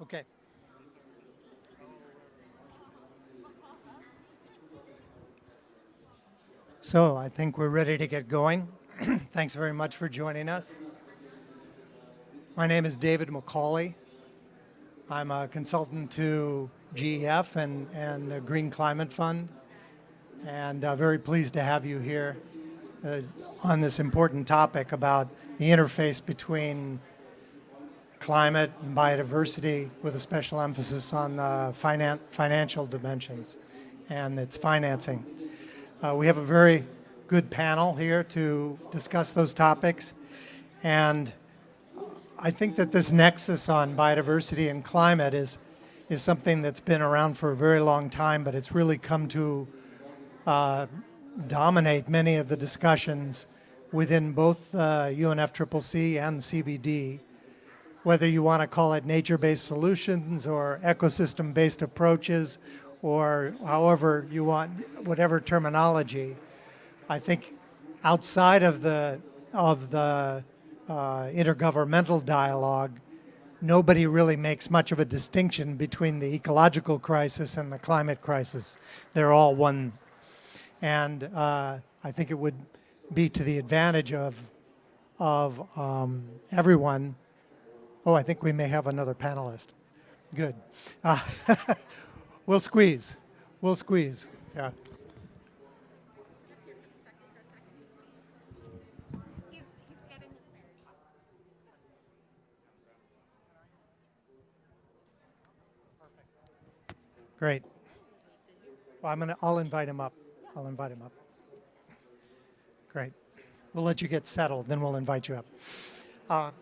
Okay. So I think we're ready to get going. Thanks very much for joining us. My name is David McCauley. I'm a consultant to GEF and the Green Climate Fund, and very pleased to have you here on this important topic about the interface between climate and biodiversity, with a special emphasis on the financial dimensions and its financing. We have a very good panel here to discuss those topics, and I think that this nexus on biodiversity and climate is something that's been around for a very long time, but it's really come to dominate many of the discussions within both UNFCCC and CBD, whether you want to call it nature-based solutions or ecosystem-based approaches, or however you want, whatever terminology. I think outside of the intergovernmental dialogue, nobody really makes much of a distinction between the ecological crisis and the climate crisis. They're all one. And I think it would be to the advantage of everyone. Oh, I think we may have another panelist. Good. We'll squeeze. We'll squeeze. Yeah. Great. Well, I'll invite him up. I'll invite him up. Great. We'll let you get settled, then we'll invite you up.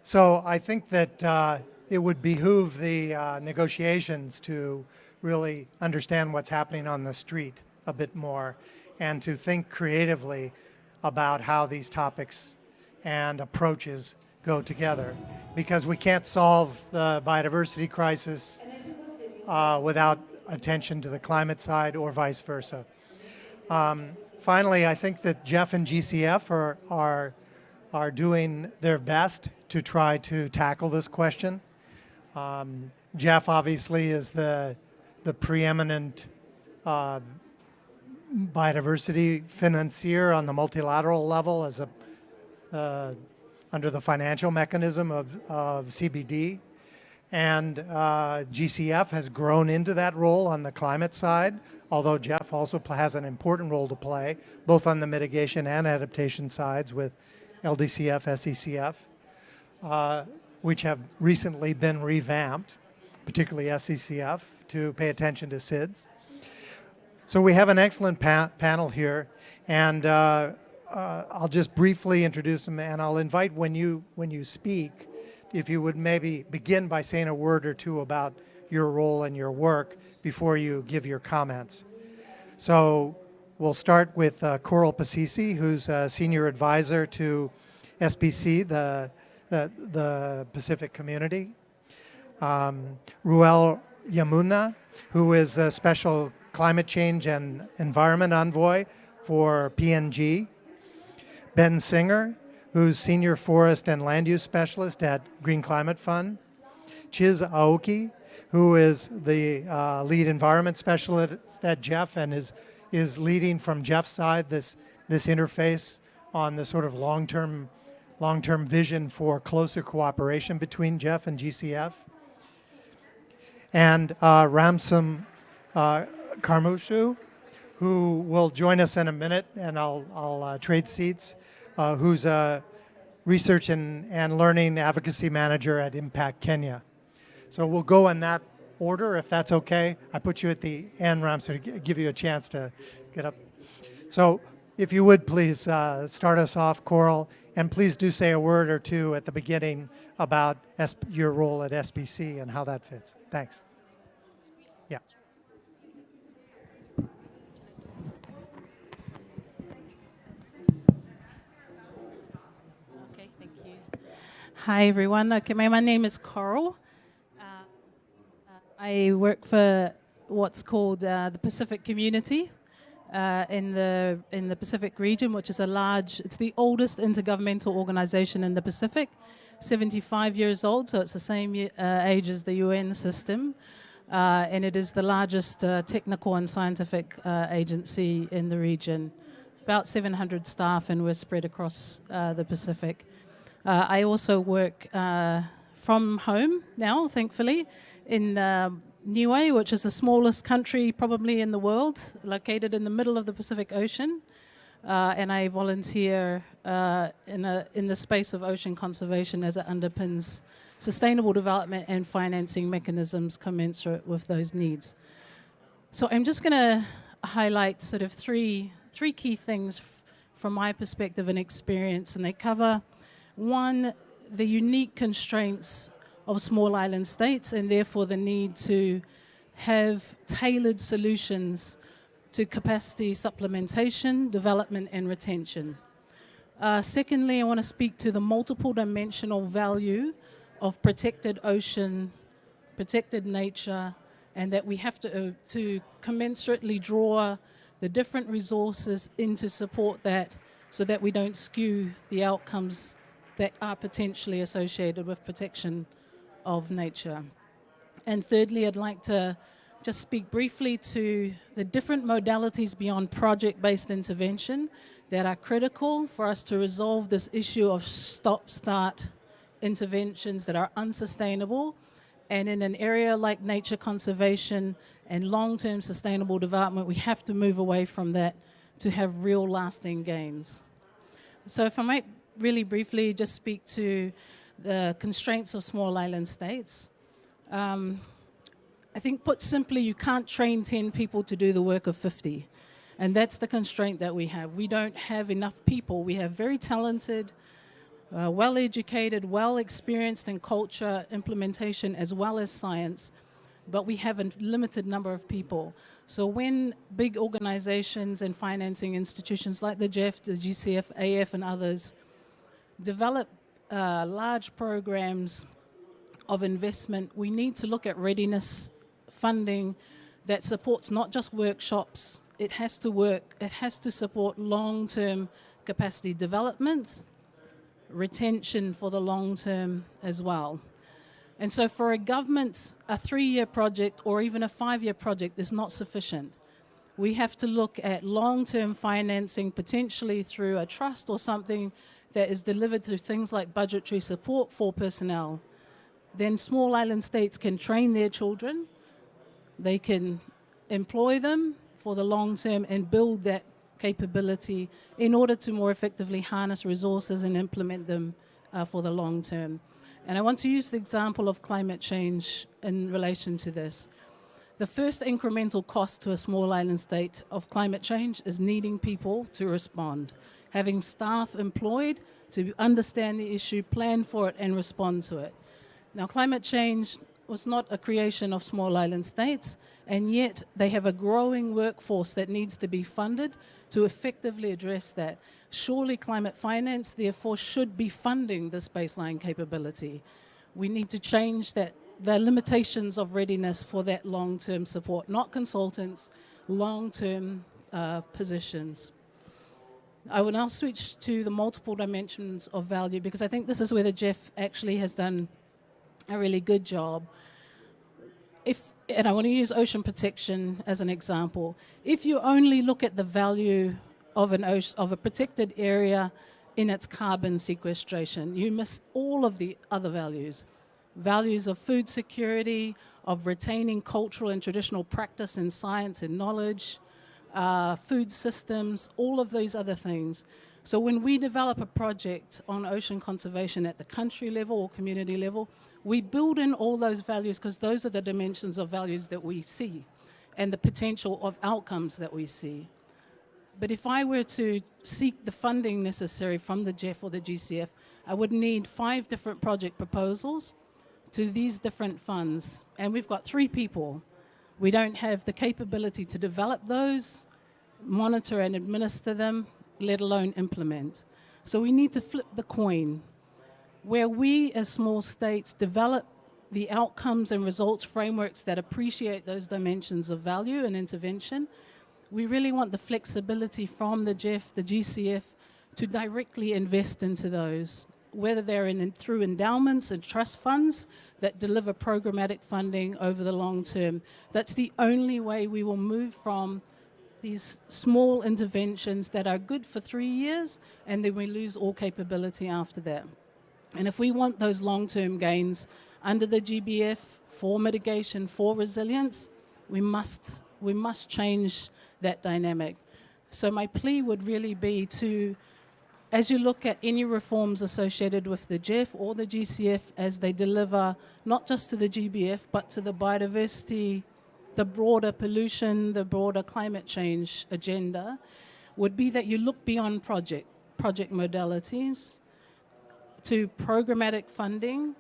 So I think that it would behoove the negotiations to really understand what's happening on the street a bit more, and to think creatively about how these topics and approaches go together, because we can't solve the biodiversity crisis without attention to the climate side, or vice versa. Finally, I think that GEF and GCF are doing their best to try to tackle this question. GEF obviously is the preeminent biodiversity financier on the multilateral level as under the financial mechanism of CBD. And GCF has grown into that role on the climate side, although GEF also has an important role to play, both on the mitigation and adaptation sides with LDCF, SECF, which have recently been revamped, particularly SECF, to pay attention to SIDS. So we have an excellent panel here, and I'll just briefly introduce them, and I'll invite when you speak, if you would maybe begin by saying a word or two about your role and your work before you give your comments. So we'll start with Coral Pasisi, who's a senior advisor to SPC, the Pacific Community. Ruel Yamuna, who is a special climate change and environment envoy for PNG. Ben Singer, who's Senior Forest and Land Use Specialist at Green Climate Fund. Chiz Aoki, who is the Lead Environment Specialist at GEF and is leading from GEF's side this interface on the sort of long-term vision for closer cooperation between GEF and GCF. And Ramsam Karmushu, who will join us in a minute, and I'll trade seats, who's a research and learning advocacy manager at Impact Kenya. So we'll go in that order, if that's okay. I put you at the end, Ramsam, to give you a chance to get up. So if you would please start us off, Coral, and please do say a word or two at the beginning about your role at SBC and how that fits. Thanks. Yeah. Okay, thank you. Hi, everyone. Okay, my name is Coral. I work for what's called the Pacific Community in the Pacific region, which is it's the oldest intergovernmental organization in the Pacific. 75 years old, so it's the same age as the UN system. And it is the largest technical and scientific agency in the region. About 700 staff, and we're spread across the Pacific. I also work from home now, thankfully, in Niue, which is the smallest country probably in the world, located in the middle of the Pacific Ocean. And I volunteer in the space of ocean conservation as it underpins sustainable development and financing mechanisms commensurate with those needs. So I'm just going to highlight sort of three key things from my perspective and experience, and they cover, one, the unique constraints of small island states and therefore the need to have tailored solutions to capacity supplementation, development and retention. Secondly, I want to speak to the multiple dimensional value of protected ocean, protected nature, and that we have to commensurately draw the different resources in to support that so that we don't skew the outcomes that are potentially associated with protection of nature. And thirdly, I'd like to just speak briefly to the different modalities beyond project-based intervention that are critical for us to resolve this issue of stop-start interventions that are unsustainable. And in an area like nature conservation and long-term sustainable development, we have to move away from that to have real lasting gains. So if I might really briefly just speak to the constraints of small island states. I think put simply, you can't train 10 people to do the work of 50. And that's the constraint that we have. We don't have enough people. We have very talented, well-educated, well-experienced in culture, implementation, as well as science, but we have a limited number of people. So when big organizations and financing institutions like the GEF, the GCF, AF, and others develop large programs of investment, we need to look at readiness funding that supports not just workshops. It has to support long-term capacity development, retention for the long term as well. And so for a government, a 3-year project or even a 5-year project is not sufficient. We have to look at long-term financing, potentially through a trust or something that is delivered through things like budgetary support for personnel. Then small island states can train their children, they can employ them for the long term and build that capability in order to more effectively harness resources and implement them for the long term. And I want to use the example of climate change in relation to this. The first incremental cost to a small island state of climate change is needing people to respond, having staff employed to understand the issue, plan for it, and respond to it. Now, climate change was not a creation of small island states, and yet they have a growing workforce that needs to be funded to effectively address that. Surely climate finance, therefore, should be funding this baseline capability. We need to change that, the limitations of readiness for that long-term support, not consultants, long-term positions. I will now switch to the multiple dimensions of value, because I think this is where the GEF actually has done a really good job. And I want to use ocean protection as an example. If you only look at the value of of a protected area in its carbon sequestration, you miss all of the other values. Values of food security, of retaining cultural and traditional practice and science and knowledge, food systems, all of these other things. So when we develop a project on ocean conservation at the country level or community level, we build in all those values because those are the dimensions of values that we see and the potential of outcomes that we see. But if I were to seek the funding necessary from the GEF or the GCF, I would need 5 different project proposals to these different funds. And we've got 3 people. We don't have the capability to develop those, monitor and administer them, let alone implement. So we need to flip the coin, where we as small states develop the outcomes and results frameworks that appreciate those dimensions of value and intervention. We really want the flexibility from the GEF, the GCF, to directly invest into those whether they're through endowments and trust funds that deliver programmatic funding over the long term. That's the only way we will move from these small interventions that are good for 3 years, and then we lose all capability after that. And if we want those long-term gains under the GBF for mitigation, for resilience, we must change that dynamic. So my plea would really be to, as you look at any reforms associated with the GEF or the GCF as they deliver not just to the GBF but to the biodiversity, the broader pollution, the broader climate change agenda, would be that you look beyond project modalities to programmatic funding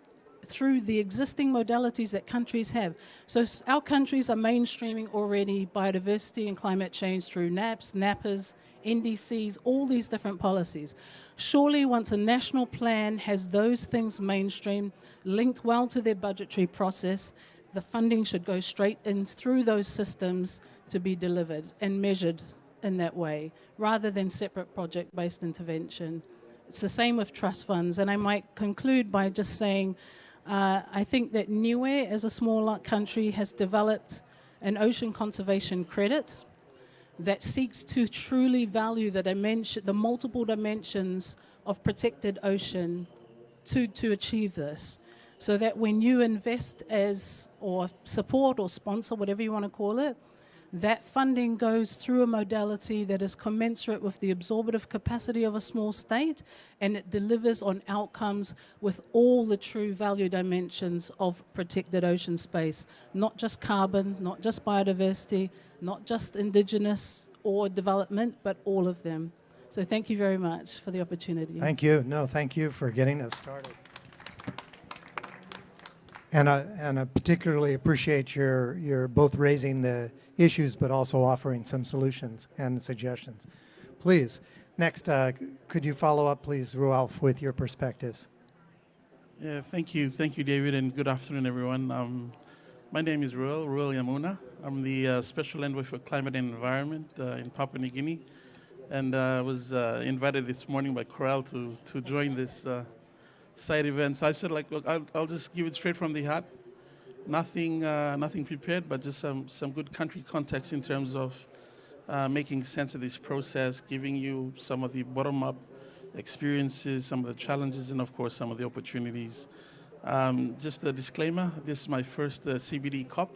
through the existing modalities that countries have. So our countries are mainstreaming already biodiversity and climate change through NAPs, NAPAs, NDCs, all these different policies. Surely once a national plan has those things mainstream, linked well to their budgetary process, the funding should go straight in through those systems to be delivered and measured in that way, rather than separate project-based intervention. It's the same with trust funds. And I might conclude by just saying, I think that Niue, as a small country, has developed an ocean conservation credit that seeks to truly value the multiple dimensions of protected ocean to achieve this. So that when you invest or support or sponsor, whatever you want to call it, that funding goes through a modality that is commensurate with the absorptive capacity of a small state, and it delivers on outcomes with all the true value dimensions of protected ocean space, not just carbon, not just biodiversity, not just Indigenous or development, but all of them. So thank you very much for the opportunity. Thank you. No, thank you for getting us started. And I particularly appreciate your both raising the issues but also offering some solutions and suggestions. Please, next, could you follow up, please, Rualf, with your perspectives? Yeah, thank you, David, and good afternoon, everyone. My name is Ruel Yamuna. I'm the Special Envoy for Climate and Environment in Papua New Guinea, and I was invited this morning by Corel to join this side event. So I said, look, I'll just give it straight from the heart. Nothing prepared, but just some good country context in terms of making sense of this process, giving you some of the bottom-up experiences, some of the challenges, and of course some of the opportunities. Just a disclaimer: this is my first CBD COP.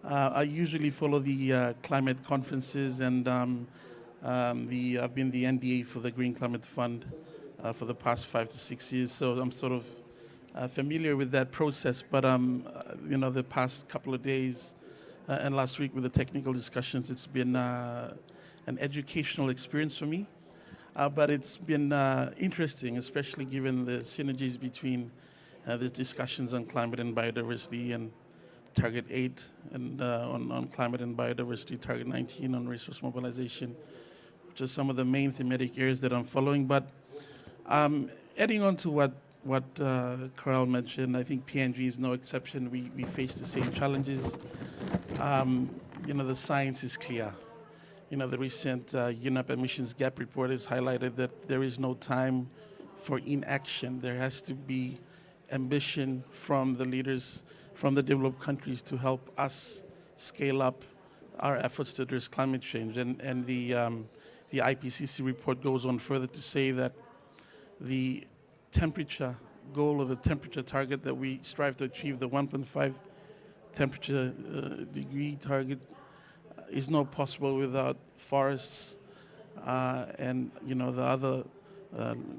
I usually follow the climate conferences, and I've been the NDA for the Green Climate Fund for the past 5 to 6 years, so I'm sort of familiar with that process. But the past couple of days and last week with the technical discussions, it's been an educational experience for me. But it's been interesting, especially given the synergies between the discussions on climate and biodiversity and Target 8 and on climate and biodiversity, Target 19 on resource mobilization, which are some of the main thematic areas that I'm following. But adding on to what Corel mentioned, I think PNG is no exception. We face the same challenges. The science is clear. The recent UNEP emissions gap report has highlighted that there is no time for inaction. There has to be ambition from the leaders, from the developed countries, to help us scale up our efforts to address climate change. And the IPCC report goes on further to say that the temperature goal, or the temperature target that we strive to achieve, the 1.5 temperature degree target, is not possible without forests and the other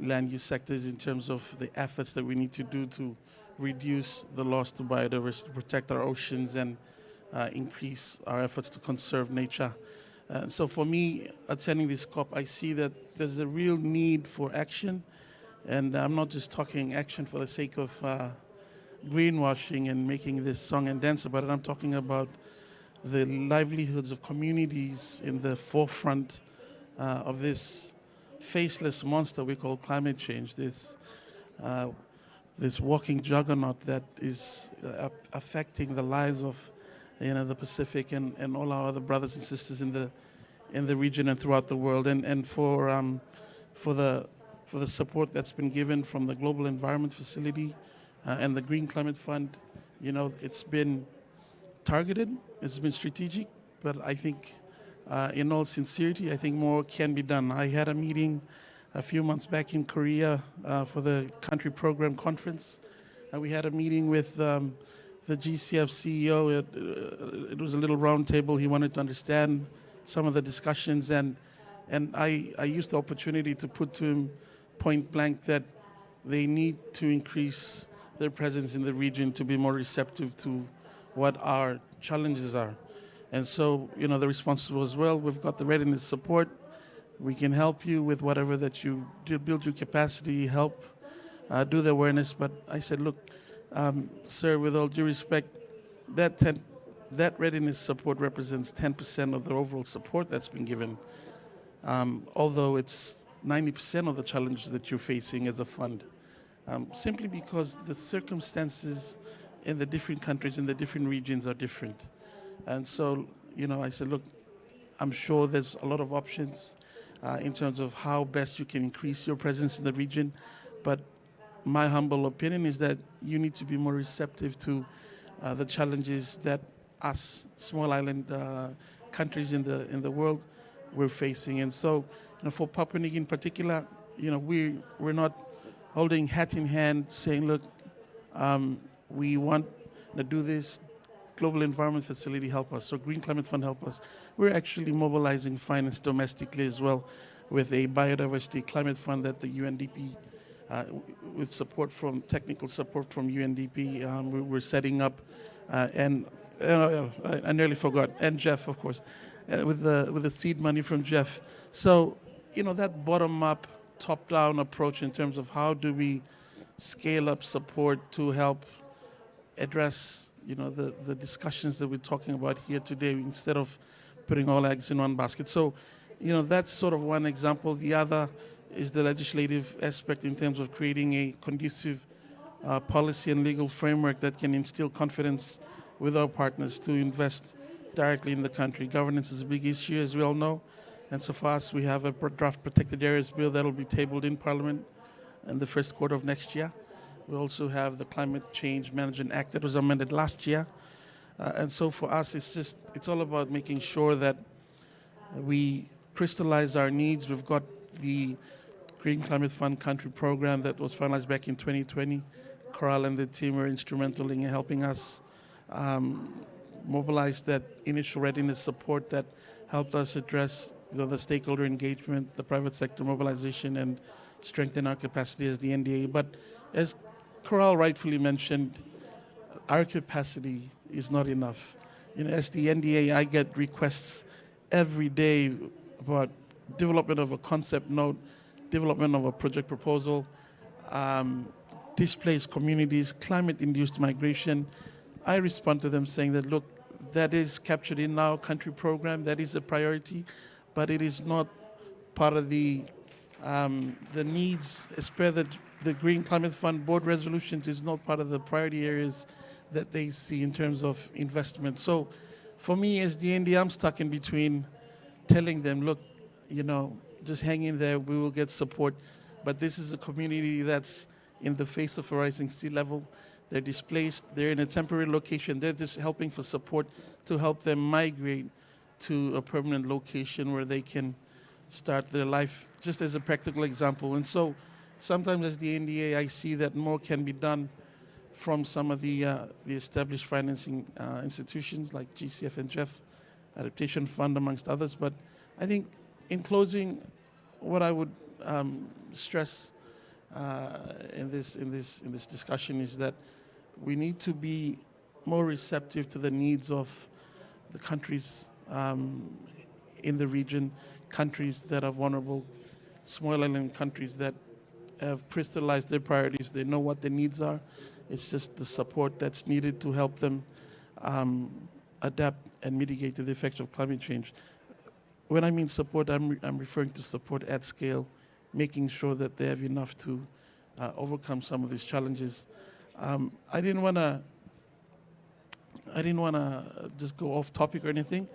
land use sectors, in terms of the efforts that we need to do to reduce the loss to biodiversity, protect our oceans, and increase our efforts to conserve nature. So for me, attending this COP, I see that there's a real need for action. And I'm not just talking action for the sake of greenwashing and making this song and dance about it. I'm talking about the livelihoods of communities in the forefront of this faceless monster we call climate change, this walking juggernaut that is affecting the lives of the Pacific and all our other brothers and sisters in the region and throughout the world. And for for the support that's been given from the Global Environment Facility and the Green Climate Fund. You know, it's been targeted, it's been strategic, but I think in all sincerity, I think more can be done. I had a meeting a few months back in Korea for the country program conference. We had a meeting with the GCF CEO. It was a little round table. He wanted to understand some of the discussions, and I used the opportunity to put to him point blank that they need to increase their presence in the region to be more receptive to what our challenges are. And so, you know, the response was, well, we've got the readiness support. We can help you with whatever that you do, build your capacity, help do the awareness. But I said, look, sir, with all due respect, that readiness support represents 10% of the overall support that's been given, although it's 90% of the challenges that you're facing as a fund, simply because the circumstances in the different countries, in the different regions are different. And so, you know, I said, look, I'm sure there's a lot of options in terms of how best you can increase your presence in the region, but my humble opinion is that you need to be more receptive to the challenges that us small island countries in the world we're facing. And so, you know, for Papua New Guinea in particular, you know, we're not holding hat in hand saying, look, we want to do this. Global Environment Facility help us, so Green Climate Fund help us. We're actually mobilizing finance domestically as well with a biodiversity climate fund that the UNDP, with support from technical support from UNDP, we're setting up, and I nearly forgot, and GEF, of course, with the seed money from GEF. So, you know, that bottom-up, top-down approach in terms of how do we scale up support to help address, you know, the discussions that we're talking about here today, instead of putting all eggs in one basket. So, you know, that's sort of one example. The other is the legislative aspect in terms of creating a conducive policy and legal framework that can instill confidence with our partners to invest directly in the country. Governance is a big issue, as we all know. And so for us, we have a draft protected areas bill that will be tabled in Parliament in the first quarter of next year. We also have the Climate Change Management Act that was amended last year. And so for us, it's all about making sure that we crystallize our needs. We've got the Green Climate Fund country program that was finalized back in 2020. Coral and the team were instrumental in helping us mobilize that initial readiness support that helped us address, you know, the stakeholder engagement, the private sector mobilization, and strengthen our capacity as the NDA. But as Coral rightfully mentioned, our capacity is not enough. You know, as the NDA, I get requests every day about development of a concept note, development of a project proposal, displaced communities, climate-induced migration. I respond to them saying that, look, that is captured in our country program, that is a priority, but it is not part of the needs as per the Green Climate Fund board resolutions, is not part of the priority areas that they see in terms of investment. So for me as the ND, I'm stuck in between telling them, look, you know, just hang in there, we will get support. But this is a community that's in the face of a rising sea level. They're displaced, they're in a temporary location. They're just helping for support to help them migrate to a permanent location where they can start their life, just as a practical example. And so sometimes as the NDA, I see that more can be done from some of the established financing institutions like GCF and GEF, Adaptation Fund, amongst others. But I think in closing, what I would stress in this discussion is that we need to be more receptive to the needs of the countries in the region, countries that are vulnerable, small island countries that have crystallized their priorities. They know what their needs are. It's just the support that's needed to help them adapt and mitigate the effects of climate change. When I mean support, I'm referring to support at scale, making sure that they have enough to overcome some of these challenges. I didn't want to just go off topic or anything,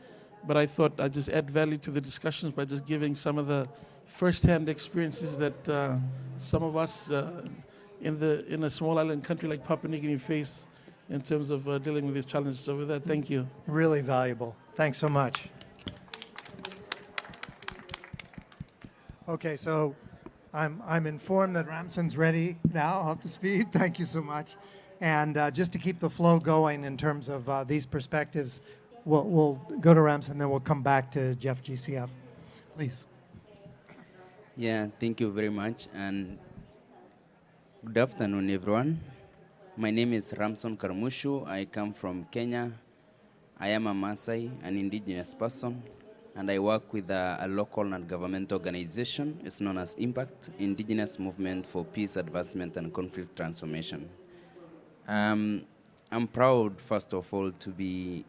but I thought I'd just add value to the discussions by just giving some of the first-hand experiences that some of us in a small island country like Papua New Guinea face in terms of dealing with these challenges. So with that, thank you. Really valuable. Thanks so much. Okay, so I'm informed that Ramson's ready now, up to speed. Thank you so much. And just to keep the flow going in terms of these perspectives, we'll go to Ramson, then we'll come back to GEF-GCF. Please. Yeah, thank you very much, and good afternoon, everyone. My name is Ramson Karmushu. I come from Kenya. I am a Maasai, an indigenous person, and I work with a local non-government organization. It's known as Impact, Indigenous Movement for Peace Advancement and Conflict Transformation. I'm proud, first of all, to be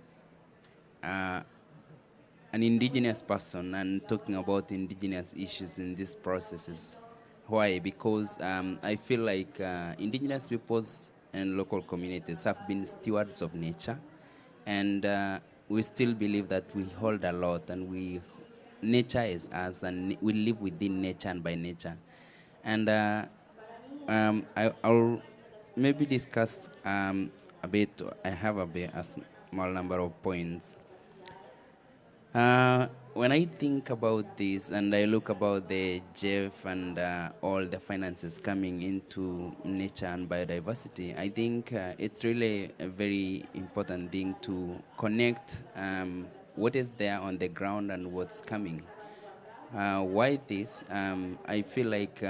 an indigenous person and talking about indigenous issues in these processes. Why? Because I feel like indigenous peoples and local communities have been stewards of nature, and we still believe that we hold a lot, and nature is us, and we live within nature and by nature. And I'll maybe discuss a bit. I have a small number of points. When I think about this and I look about the GEF and all the finances coming into nature and biodiversity, I think it's really a very important thing to connect what is there on the ground and what's coming. Why this? I feel like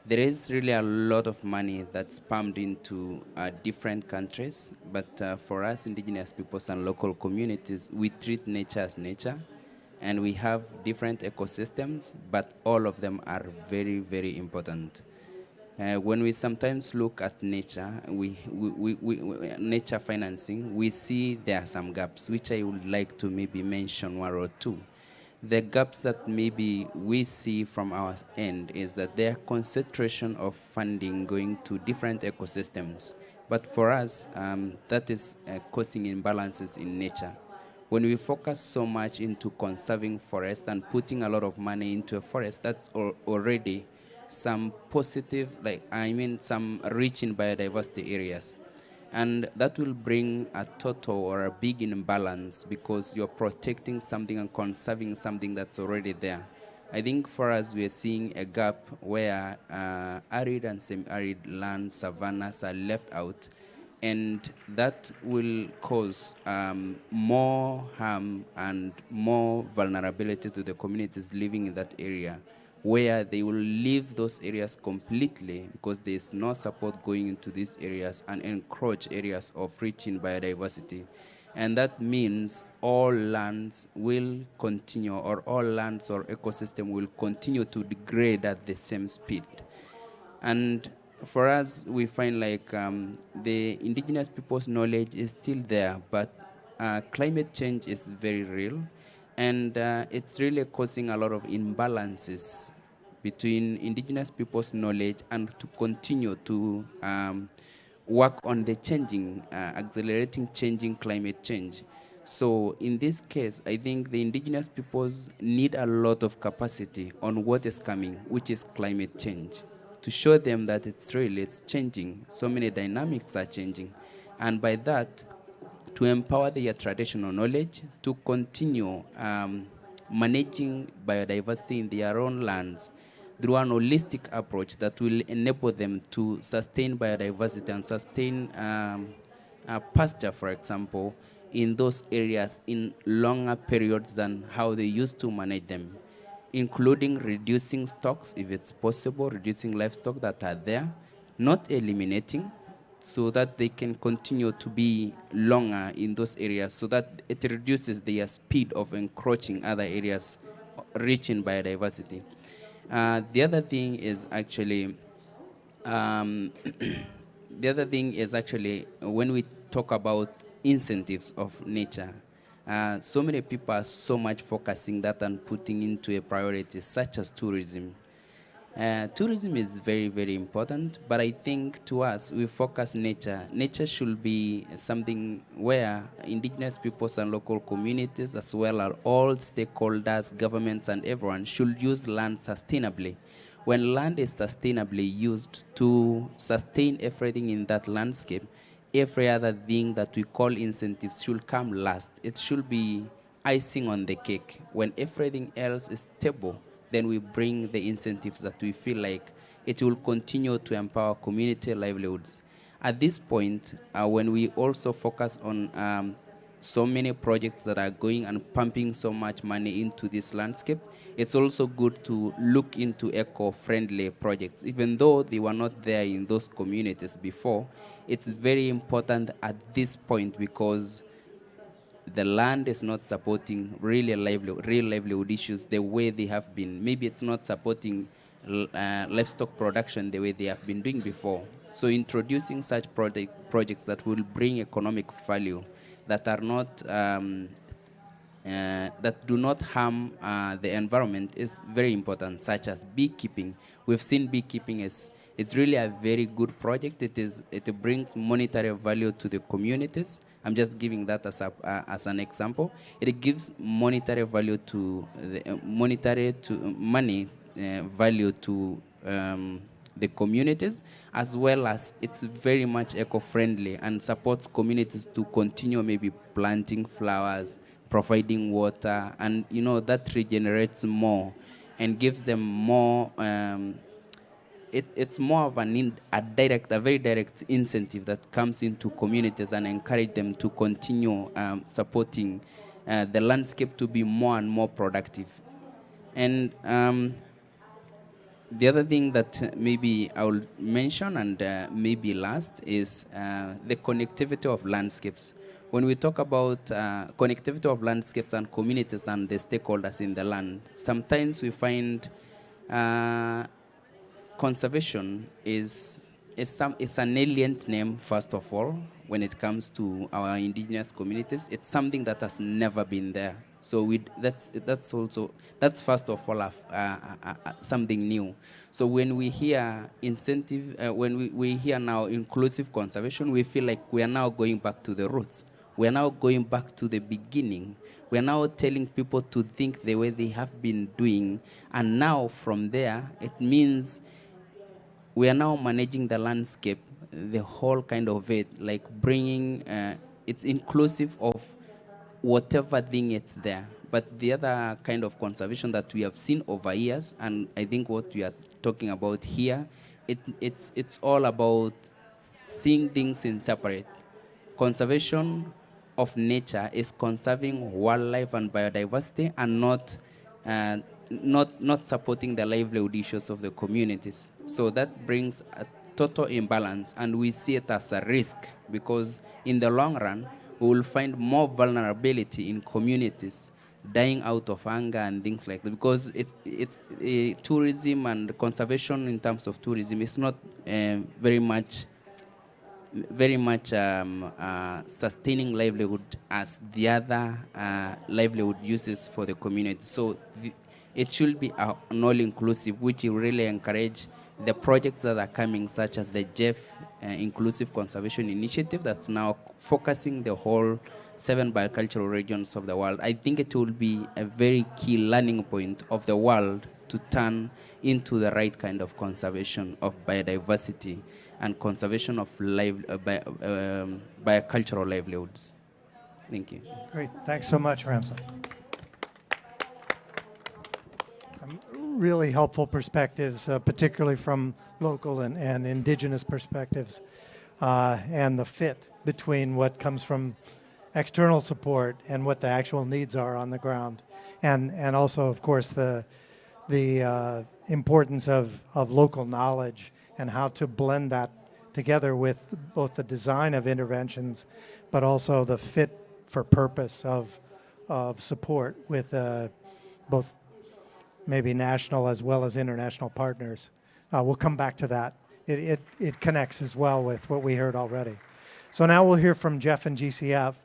there is really a lot of money that's pumped into different countries, but for us indigenous peoples and local communities, we treat nature as nature, and we have different ecosystems, but all of them are very, very important. When we sometimes look at nature, nature financing, we see there are some gaps, which I would like to maybe mention one or two. The gaps that maybe we see from our end is that there are concentration of funding going to different ecosystems. But for us, that is causing imbalances in nature. When we focus so much into conserving forest and putting a lot of money into a forest, that's already some positive, some rich in biodiversity areas. And that will bring a total or a big imbalance because you're protecting something and conserving something that's already there. I think for us, we're seeing a gap where arid and semi-arid land savannas are left out, and that will cause more harm and more vulnerability to the communities living in that area, where they will leave those areas completely because there's no support going into these areas and encroach areas of rich in biodiversity. And that means all lands will continue, or all lands or ecosystem will continue to degrade at the same speed. And for us, we find like the indigenous people's knowledge is still there, but climate change is very real. And it's really causing a lot of imbalances between indigenous people's knowledge and to continue to work on the accelerating changing climate change. So in this case, I think the indigenous peoples need a lot of capacity on what is coming, which is climate change, to show them that it's real, it's changing. So many dynamics are changing. And by that, to empower their traditional knowledge to continue managing biodiversity in their own lands through an holistic approach that will enable them to sustain biodiversity and sustain pasture, for example, in those areas in longer periods than how they used to manage them, including reducing stocks, if it's possible, reducing livestock that are there, not eliminating, so that they can continue to be longer in those areas, so that it reduces their speed of encroaching other areas rich in biodiversity. The other thing is actually, when we talk about incentives of nature, so many people are so much focusing that and putting into a priority, such as tourism. Tourism is very, very important, but I think to us, we focus nature. Nature should be something where indigenous peoples and local communities, as well as all stakeholders, governments, and everyone should use land sustainably. When land is sustainably used to sustain everything in that landscape, every other thing that we call incentives should come last. It should be icing on the cake. When everything else is stable, then we bring the incentives that we feel like it will continue to empower community livelihoods. At this point, when we also focus on so many projects that are going and pumping so much money into this landscape, it's also good to look into eco-friendly projects. Even though they were not there in those communities before, it's very important at this point because the land is not supporting real livelihood issues the way they have been. Maybe it's not supporting livestock production the way they have been doing before. So introducing such projects that will bring economic value, that are not that do not harm the environment is very important, such as beekeeping. We've seen beekeeping as it's really a very good project. It brings monetary value to the communities. I'm just giving that as an example. It gives monetary value to the money value to the communities, as well as it's very much eco-friendly and supports communities to continue maybe planting flowers, providing water, and that regenerates more and gives them more. It's more of a very direct incentive that comes into communities and encourage them to continue supporting the landscape to be more and more productive. And the other thing that maybe I will mention and maybe last is the connectivity of landscapes. When we talk about connectivity of landscapes and communities and the stakeholders in the land, sometimes we find conservation it's an alien name, first of all, when it comes to our indigenous communities. It's something that has never been there. So that's first of all something new. So when we hear when we hear now inclusive conservation, we feel like we are now going back to the roots. We are now going back to the beginning. We are now telling people to think the way they have been doing, and now from there, it means we are now managing the landscape, the whole kind of it, like bringing, it's inclusive of whatever thing it's there. But the other kind of conservation that we have seen over years, and I think what we are talking about here, it's all about seeing things in separate. Conservation of nature is conserving wildlife and biodiversity, and not supporting the livelihood issues of the communities. So that brings a total imbalance, and we see it as a risk, because in the long run, we will find more vulnerability in communities dying out of hunger and things like that, because tourism and conservation in terms of tourism is not very much sustaining livelihood as the other livelihood uses for the community. So it should be an all-inclusive, which will really encourage the projects that are coming, such as the GEF Inclusive Conservation Initiative, that's now focusing the whole 7 biocultural regions of the world. I think it will be a very key learning point of the world to turn into the right kind of conservation of biodiversity and conservation of biocultural livelihoods. Thank you. Great. Thanks so much, Ramsey. Some really helpful perspectives, particularly from local and indigenous perspectives, and the fit between what comes from external support and what the actual needs are on the ground. And also, of course, the importance of local knowledge and how to blend that together with both the design of interventions, but also the fit for purpose of support with both maybe national as well as international partners. We'll come back to that. It connects as well with what we heard already. So now we'll hear from GEF and GCF.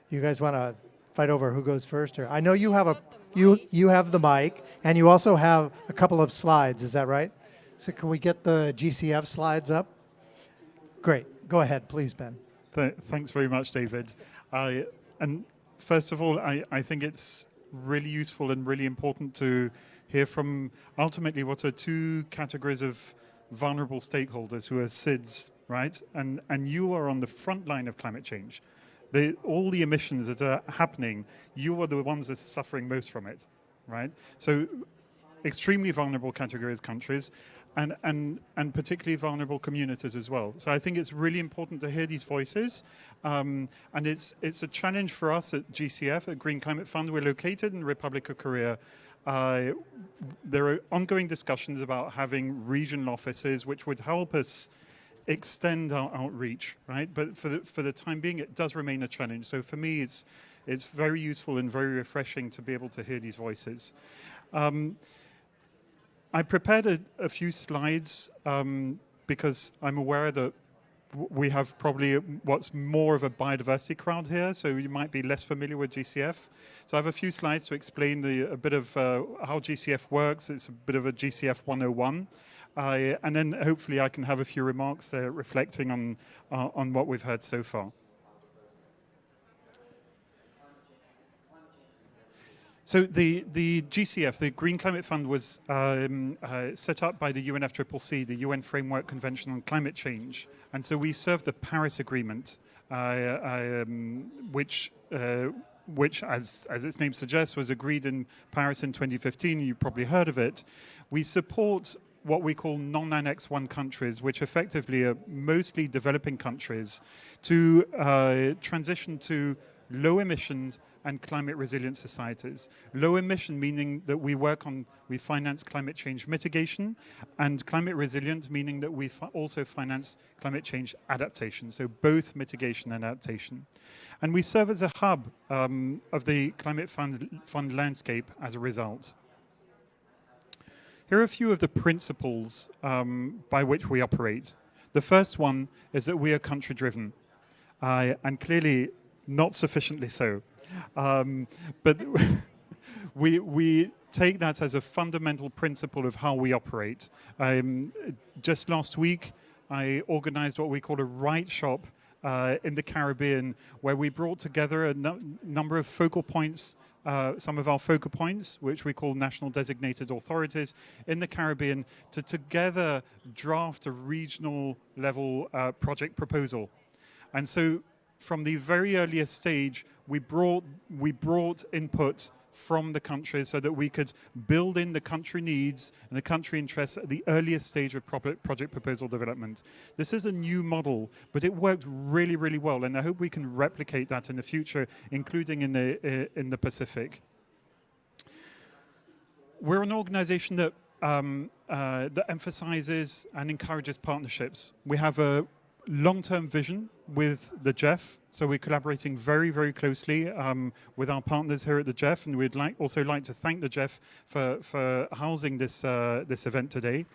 You guys want to fight over who goes first? Or I know you have you have the mic, and you also have a couple of slides. Is that right? So can we get the GCF slides up? Great. Go ahead, please, Ben. Thanks very much, David. And first of all, I think it's really useful and really important to hear from ultimately what are two categories of vulnerable stakeholders who are SIDS, right? And you are on the front line of climate change. All the emissions that are happening, you are the ones that are suffering most from it, right? So extremely vulnerable categories, countries, and particularly vulnerable communities as well. So I think it's really important to hear these voices. And it's a challenge for us at GCF, at Green Climate Fund. We're located in the Republic of Korea. There are ongoing discussions about having regional offices, which would help us extend our outreach, right? But for the time being, it does remain a challenge. So for me, it's very useful and very refreshing to be able to hear these voices. I prepared a few slides because I'm aware that we have probably what's more of a biodiversity crowd here, so you might be less familiar with GCF. So I have a few slides to explain a bit of how GCF works. It's a bit of a GCF 101. And then hopefully I can have a few remarks reflecting on what we've heard so far. So the GCF, the Green Climate Fund, was set up by the UNFCCC, the UN Framework Convention on Climate Change. And so we serve the Paris Agreement, which as its name suggests, was agreed in Paris in 2015. You probably heard of it. We support what we call non-Annex 1 countries, which effectively are mostly developing countries, to transition to low emissions and climate resilient societies. Low emission meaning that we finance climate change mitigation, and climate resilient meaning that we also finance climate change adaptation, so both mitigation and adaptation. And we serve as a hub of the climate fund landscape as a result. Here are a few of the principles by which we operate. The first one is that we are country driven, and clearly not sufficiently so. But we take that as a fundamental principle of how we operate. Just last week, I organized what we call a Right Shop in the Caribbean, where we brought together a number of focal points, some of our focal points, which we call national designated authorities in the Caribbean, to together draft a regional level project proposal. And so from the very earliest stage, we brought input from the countries so that we could build in the country needs and the country interests at the earliest stage of project proposal development. This is a new model, but it worked really, really well, and I hope we can replicate that in the future, including in the Pacific. We're an organization that emphasizes and encourages partnerships. We have a long-term vision with the GEF, so we're collaborating very, very closely with our partners here at the GEF, and we'd also like to thank the GEF for housing this event today.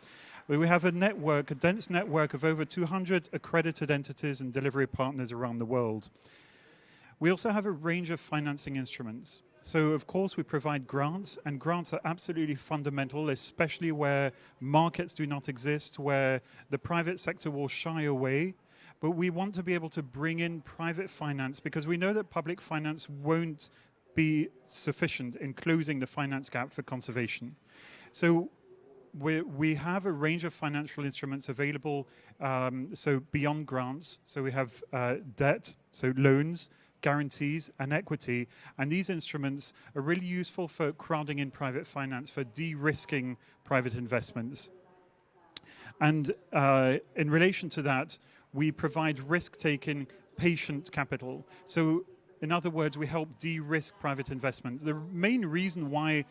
We have a dense network of over 200 accredited entities and delivery partners around the world. We also have a range of financing instruments. So, of course, we provide grants, and grants are absolutely fundamental, especially where markets do not exist, where the private sector will shy away. But we want to be able to bring in private finance because we know that public finance won't be sufficient in closing the finance gap for conservation. So we have a range of financial instruments available, so beyond grants. So we have debt, so loans, guarantees and equity, and these instruments are really useful for crowding in private finance, for de-risking private investments. And in relation to that, we provide risk-taking patient capital. So in other words, we help de-risk private investment. The main reason why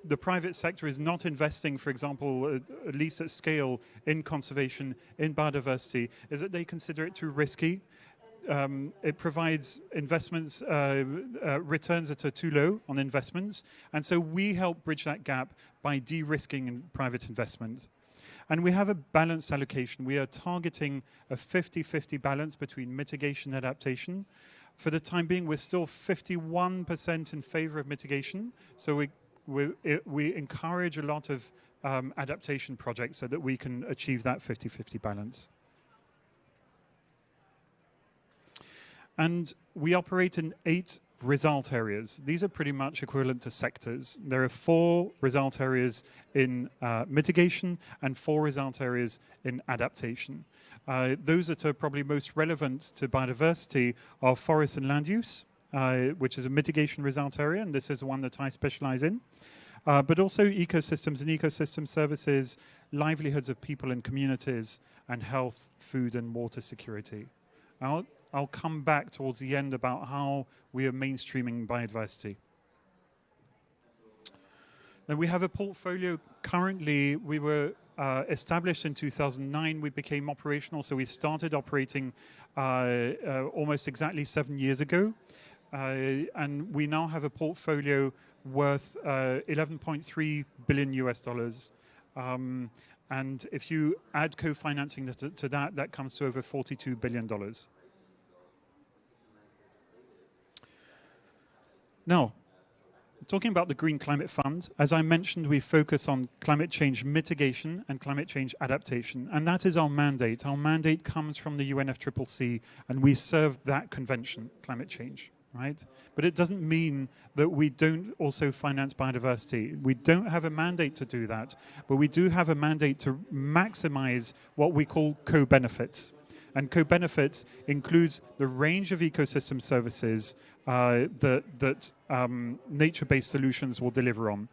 the private sector is not investing, for example, at least at scale, in conservation, in biodiversity, is that they consider it too risky. It provides investments, returns that are too low on investments. And so we help bridge that gap by de-risking private investment. And we have a balanced allocation. We are targeting a 50-50 balance between mitigation and adaptation. For the time being, we're still 51% in favor of mitigation. So we encourage a lot of adaptation projects so that we can achieve that 50-50 balance. And we operate in 8 result areas. These are pretty much equivalent to sectors. There are 4 result areas in mitigation and 4 result areas in adaptation. Those that are probably most relevant to biodiversity are forest and land use, which is a mitigation result area, and this is the one that I specialize in. But also ecosystems and ecosystem services, livelihoods of people and communities, and health, food and water security. I'll come back towards the end about how we are mainstreaming biodiversity. Then we have a portfolio. Currently, we were established in 2009. We became operational, so we started operating almost exactly 7 years ago. And we now have a portfolio worth 11.3 billion US dollars. And if you add co-financing to that, that comes to over $42 billion. Now, talking about the Green Climate Fund, as I mentioned, we focus on climate change mitigation and climate change adaptation, and that is our mandate. Our mandate comes from the UNFCCC, and we serve that convention, climate change, right? But it doesn't mean that we don't also finance biodiversity. We don't have a mandate to do that, but we do have a mandate to maximize what we call co-benefits. And co-benefits includes the range of ecosystem services that nature-based solutions will deliver on.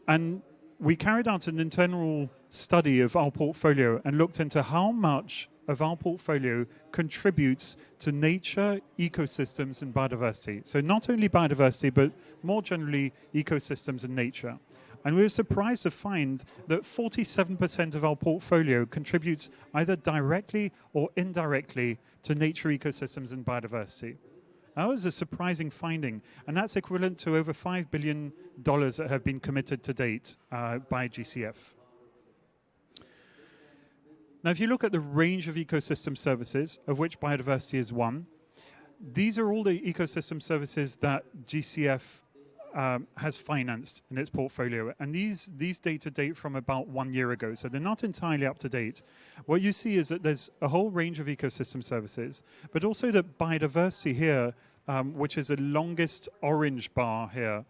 And we carried out an internal study of our portfolio and looked into how much of our portfolio contributes to nature, ecosystems, and biodiversity. So not only biodiversity, but more generally ecosystems and nature. And we were surprised to find that 47% of our portfolio contributes either directly or indirectly to nature, ecosystems, and biodiversity. That was a surprising finding, and that's equivalent to over $5 billion that have been committed to date by GCF. Now, if you look at the range of ecosystem services, of which biodiversity is one, these are all the ecosystem services that GCF has financed in its portfolio, and these data date from about 1 year ago, so they're not entirely up to date. What you see is that there's a whole range of ecosystem services, but also that biodiversity here, which is the longest orange bar here,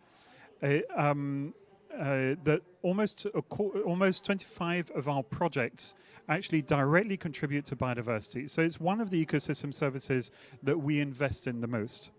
that almost 25 of our projects actually directly contribute to biodiversity. So it's one of the ecosystem services that we invest in the most.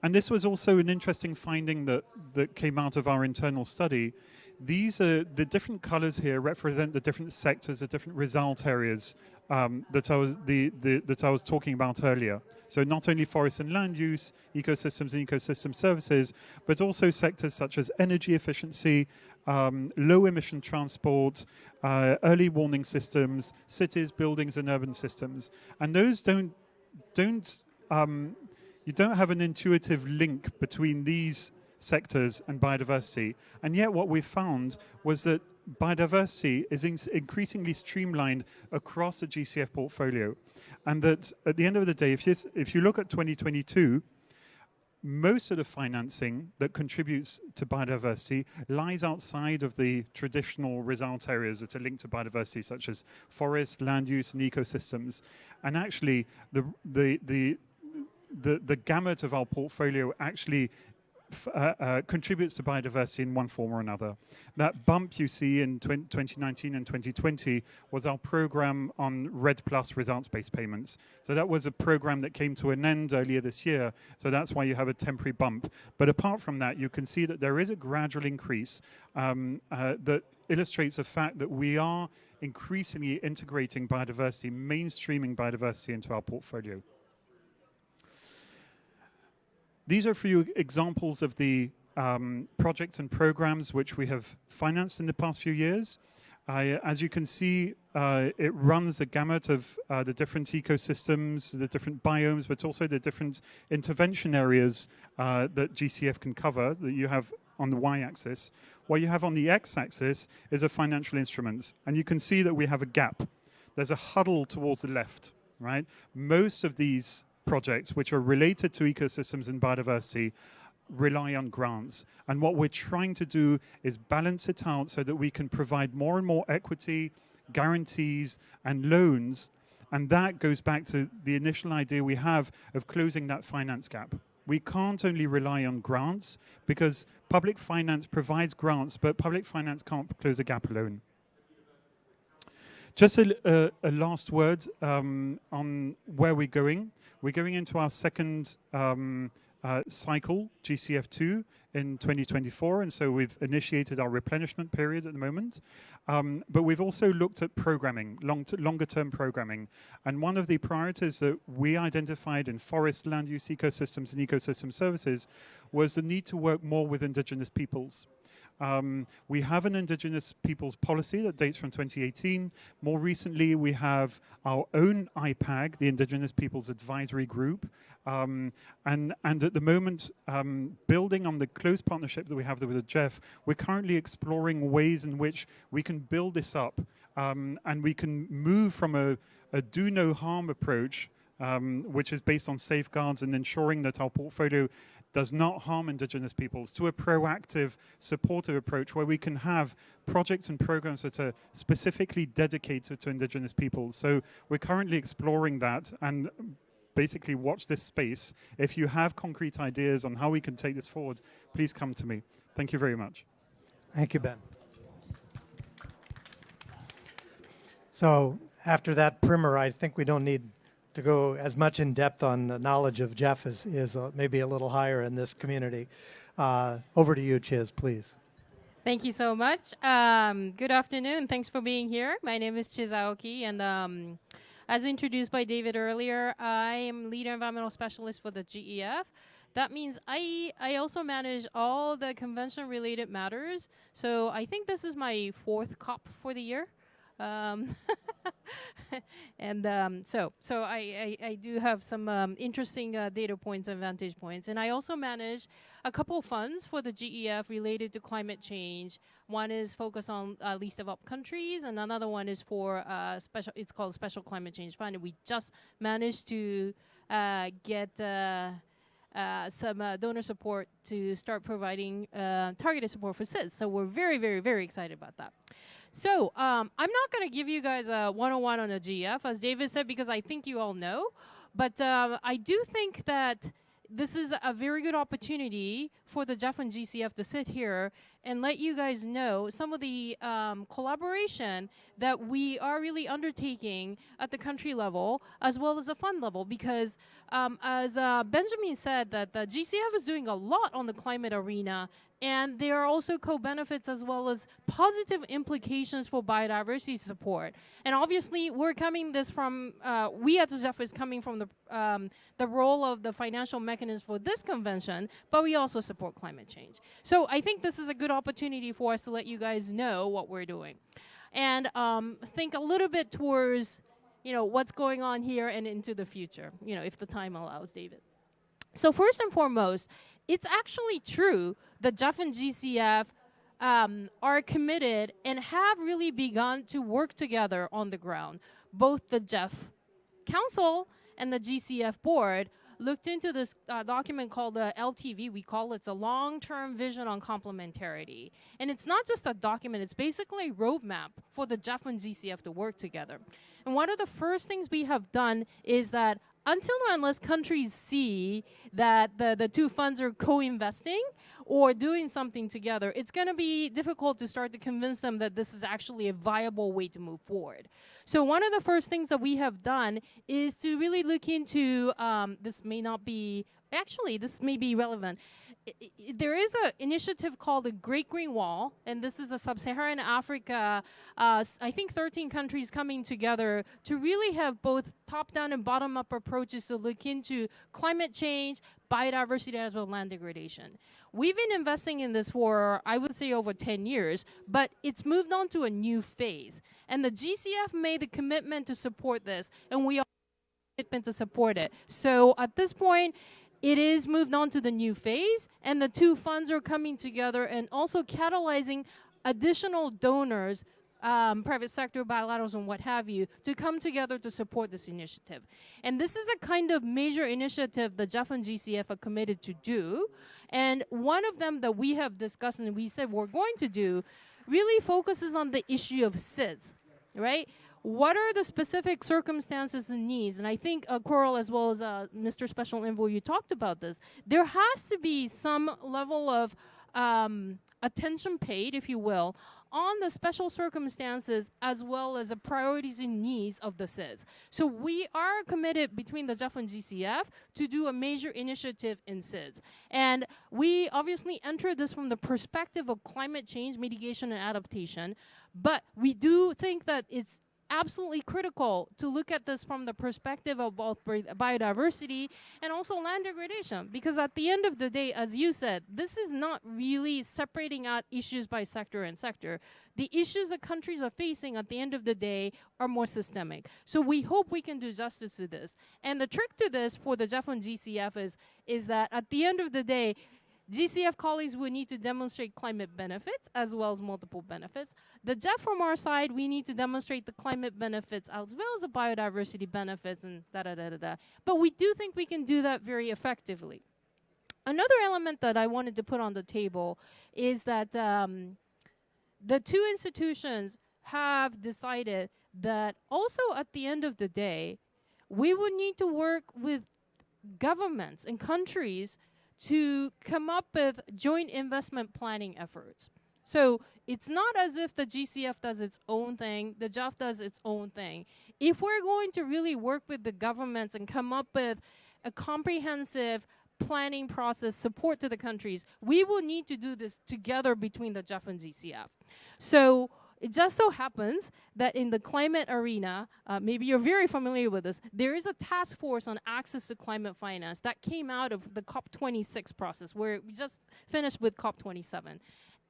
And this was also an interesting finding that came out of our internal study. These are the different colors here represent the different sectors, the different result areas that I was talking about earlier. So not only forest and land use, ecosystems and ecosystem services, but also sectors such as energy efficiency, low emission transport, early warning systems, cities, buildings, and urban systems. And those you don't have an intuitive link between these sectors and biodiversity. And yet what we found was that biodiversity is increasingly streamlined across the GCF portfolio. And that at the end of the day, if you look at 2022, most of the financing that contributes to biodiversity lies outside of the traditional result areas that are linked to biodiversity, such as forest, land use, and ecosystems. And actually, the gamut of our portfolio actually contributes to biodiversity in one form or another. That bump you see in 2019 and 2020 was our program on RED Plus results-based payments. So that was a program that came to an end earlier this year, so that's why you have a temporary bump. But apart from that, you can see that there is a gradual increase that illustrates the fact that we are increasingly integrating biodiversity, mainstreaming biodiversity into our portfolio. These are a few examples of the projects and programs which we have financed in the past few years. As you can see, it runs the gamut of the different ecosystems, the different biomes, but also the different intervention areas that GCF can cover that you have on the y-axis. What you have on the x-axis is a financial instrument, and you can see that we have a gap. There's a huddle towards the left, right? Most of these projects which are related to ecosystems and biodiversity rely on grants. And what we're trying to do is balance it out so that we can provide more and more equity, guarantees, and loans. And that goes back to the initial idea we have of closing that finance gap. We can't only rely on grants because public finance provides grants, but public finance can't close a gap alone. Just a last word on where we're going. We're going into our second cycle, GCF2, in 2024, and so we've initiated our replenishment period at the moment. But we've also looked at programming, longer-term programming. And one of the priorities that we identified in forest, land use ecosystems, and ecosystem services was the need to work more with Indigenous peoples. We have an Indigenous peoples policy that dates from 2018. More recently, we have our own IPAG, the Indigenous Peoples Advisory Group. And at the moment, building on the close partnership that we have with the GEF, we're currently exploring ways in which we can build this up and we can move from a do no harm approach, which is based on safeguards and ensuring that our portfolio does not harm Indigenous peoples, to a proactive, supportive approach where we can have projects and programs that are specifically dedicated to Indigenous peoples. So we're currently exploring that, and basically watch this space. If you have concrete ideas on how we can take this forward, please come to me. Thank you very much. Thank you, Ben. So after that primer, I think we don't need to go as much in depth on the knowledge of GEF is maybe a little higher in this community. Over to you, Chiz, please. Thank you so much. Good afternoon. Thanks for being here. My name is Chiz Aoki, and as introduced by David earlier, I am leader environmental specialist for the GEF. That means I also manage all the convention-related matters. So I think this is my 4th COP for the year. And so I do have some interesting data points and vantage points. And I also manage a couple funds for the GEF related to climate change. One is focused on least developed countries, and another one is for it's called Special Climate Change Fund. And we just managed to get some donor support to start providing targeted support for SIDS. So we're very, very, very excited about that. So I'm not going to give you guys a 101 on the GEF, as David said, because I think you all know. But I do think that this is a very good opportunity for the GEF and GCF to sit here and let you guys know some of the collaboration that we are really undertaking at the country level as well as the fund level. Because as Benjamin said, that the GCF is doing a lot on the climate arena, and there are also co-benefits as well as positive implications for biodiversity support. And obviously, we're coming this from, we at the GEF is coming from the role of the financial mechanism for this convention, but we also support climate change. So I think this is a good opportunity for us to let you guys know what we're doing. And think a little bit towards, what's going on here and into the future, if the time allows, David. So first and foremost, it's actually true that GEF and GCF are committed and have really begun to work together on the ground. Both the GEF Council and the GCF Board looked into this document called the LTV. We call it a long-term vision on complementarity. And it's not just a document, it's basically a roadmap for the GEF and GCF to work together. And one of the first things we have done is that until or unless countries see that the two funds are co-investing or doing something together, it's going to be difficult to start to convince them that this is actually a viable way to move forward. So one of the first things that we have done is to really look into, this may be relevant. There is an initiative called the Great Green Wall, and this is a sub-Saharan Africa, I think 13 countries coming together to really have both top-down and bottom-up approaches to look into climate change, biodiversity, as well as land degradation. We've been investing in this for, I would say, over 10 years, but it's moved on to a new phase. And the GCF made the commitment to support this, and we are commitment to support it. So at this point, it is moved on to the new phase, and the two funds are coming together and also catalyzing additional donors private sector, bilaterals, and what have you, to come together to support this initiative. And this is a kind of major initiative the GEF and GCF are committed to do. And one of them that we have discussed and we said we're going to do really focuses on the issue of SIDS, right? What are the specific circumstances and needs? And I think Coral, as well as Mr. Special Envoy, you talked about this. There has to be some level of attention paid, if you will, on the special circumstances as well as the priorities and needs of the SIDS. So we are committed between the GEF and GCF to do a major initiative in SIDS. And we obviously enter this from the perspective of climate change, mitigation, and adaptation. But we do think that it's absolutely critical to look at this from the perspective of both biodiversity and also land degradation, because at the end of the day, as you said, this is not really separating out issues by sector and sector. The issues that countries are facing at the end of the day are more systemic. So we hope we can do justice to this. And the trick to this for the GEF and GCF is that at the end of the day, GCF colleagues will need to demonstrate climate benefits as well as multiple benefits. The GEF from our side, we need to demonstrate the climate benefits as well as the biodiversity benefits and da-da-da-da-da. But we do think we can do that very effectively. Another element that I wanted to put on the table is that the two institutions have decided that also at the end of the day, we would need to work with governments and countries to come up with joint investment planning efforts. So it's not as if the GCF does its own thing, the GEF does its own thing. If we're going to really work with the governments and come up with a comprehensive planning process support to the countries, we will need to do this together between the GEF and GCF. So it just so happens that in the climate arena, maybe you're very familiar with this, there is a task force on access to climate finance that came out of the COP26 process, where we just finished with COP27.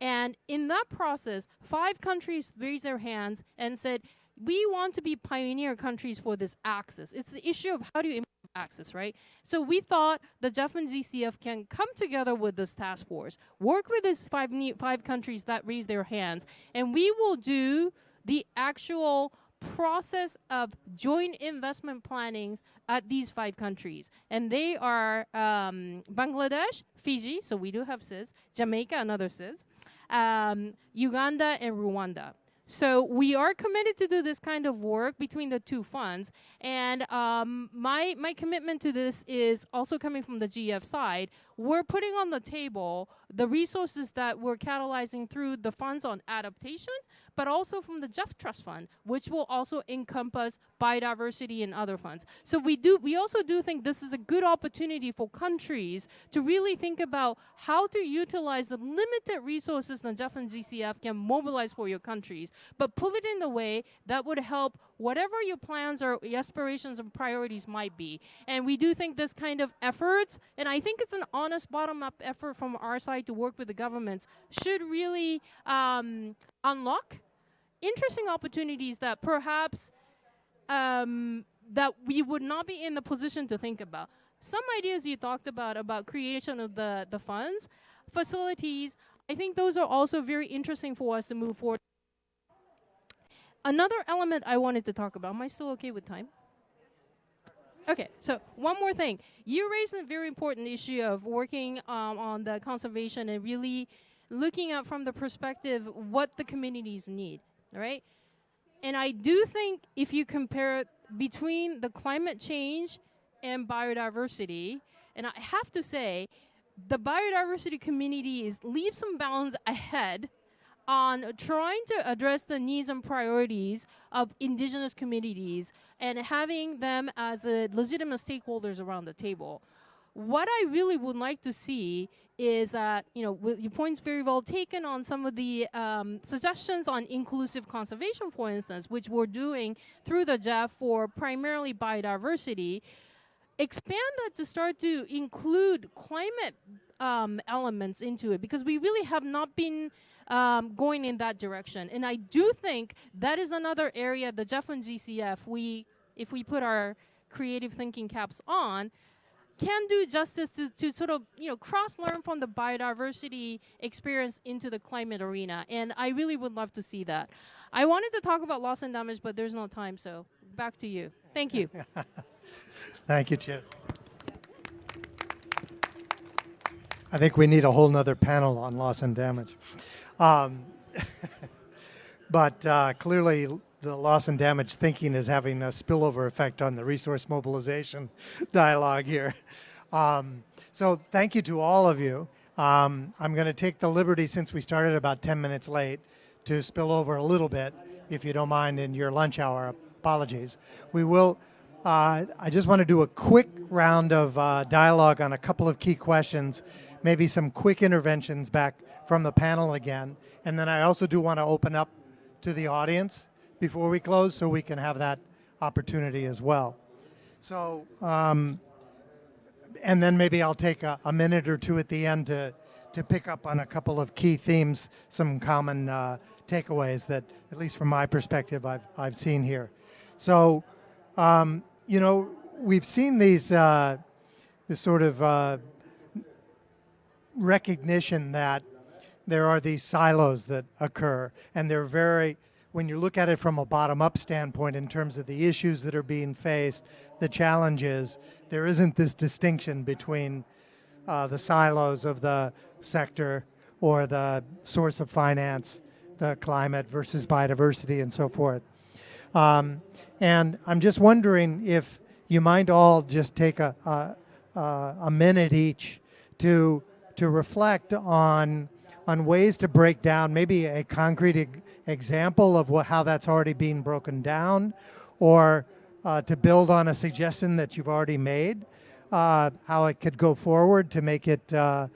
And in that process, 5 countries raised their hands and said, we want to be pioneer countries for this access. It's the issue of how do you improve access, right? So we thought the GEF and GCF can come together with this task force, work with these 5 countries that raised their hands, and we will do the actual process of joint investment plannings at these 5 countries. And they are Bangladesh, Fiji, so we do have SIS, Jamaica, another SIS, Uganda, and Rwanda. So we are committed to do this kind of work between the 2 funds. And my commitment to this is also coming from the GEF side. We're putting on the table the resources that we're catalyzing through the funds on adaptation, but also from the GEF Trust Fund, which will also encompass biodiversity and other funds. So we also do think this is a good opportunity for countries to really think about how to utilize the limited resources that GEF and GCF can mobilize for your countries, but put it in the way that would help whatever your plans or aspirations and priorities might be. And we do think this kind of efforts, and I think it's an honest bottom-up effort from our side to work with the governments, should really unlock interesting opportunities that perhaps that we would not be in the position to think about. Some ideas you talked about creation of the funds, facilities, I think those are also very interesting for us to move forward. Another element I wanted to talk about, am I still okay with time? Okay, so one more thing. You raised a very important issue of working on the conservation and really looking at from the perspective what the communities need, all right? And I do think if you compare between the climate change and biodiversity, and I have to say, the biodiversity community is leaps and bounds ahead on trying to address the needs and priorities of indigenous communities and having them as legitimate stakeholders around the table. What I really would like to see is that, your point's very well taken on some of the suggestions on inclusive conservation, for instance, which we're doing through the GEF for primarily biodiversity. Expand that to start to include climate elements into it, because we really have not been going in that direction. And I do think that is another area the GEF and GCF, if we put our creative thinking caps on, can do justice to sort of, cross-learn from the biodiversity experience into the climate arena. And I really would love to see that. I wanted to talk about loss and damage, but there's no time, so back to you. Thank you. Thank you, Chip. I think we need a whole nother panel on loss and damage. But clearly, the loss and damage thinking is having a spillover effect on the resource mobilization dialogue here. So thank you to all of you. I'm going to take the liberty, since we started about 10 minutes late, to spill over a little bit, if you don't mind, in your lunch hour. Apologies. We will. I just want to do a quick round of dialogue on a couple of key questions, maybe some quick interventions back from the panel again, and then I also do want to open up to the audience before we close, so we can have that opportunity as well. So, and then maybe I'll take a minute or two at the end to pick up on a couple of key themes, some common takeaways that, at least from my perspective, I've seen here. So, you know, we've seen these this sort of recognition that there are these silos that occur, and they're very, when you look at it from a bottom-up standpoint in terms of the issues that are being faced, the challenges, there isn't this distinction between the silos of the sector or the source of finance, the climate versus biodiversity and so forth. And I'm just wondering if you might all just take a minute each to reflect on ways to break down maybe a concrete example of how that's already being broken down, or to build on a suggestion that you've already made, how it could go forward to make it, to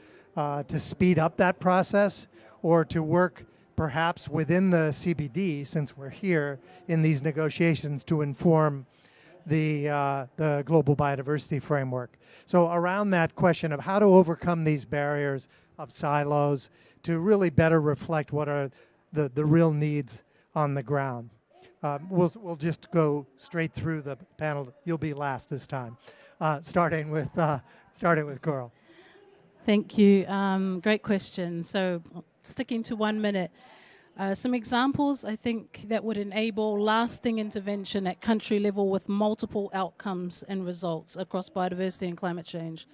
speed up that process, or to work perhaps within the CBD, since we're here in these negotiations, to inform the global biodiversity framework. So around that question of how to overcome these barriers of silos to really better reflect what are the real needs on the ground. We'll just go straight through the panel. You'll be last this time, starting with Coral. Thank you. Great question. So sticking to 1 minute. Some examples, I think, that would enable lasting intervention at country level with multiple outcomes and results across biodiversity and climate change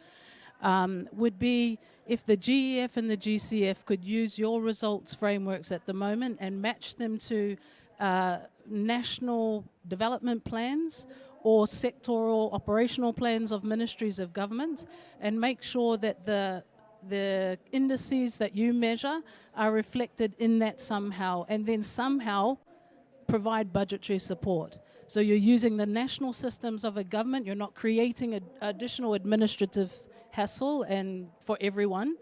would be if the GEF and the GCF could use your results frameworks at the moment and match them to national development plans or sectoral operational plans of ministries of government, and make sure that the indices that you measure are reflected in that somehow, and then somehow provide budgetary support. So you're using the national systems of a government, you're not creating additional administrative hassle and for everyone,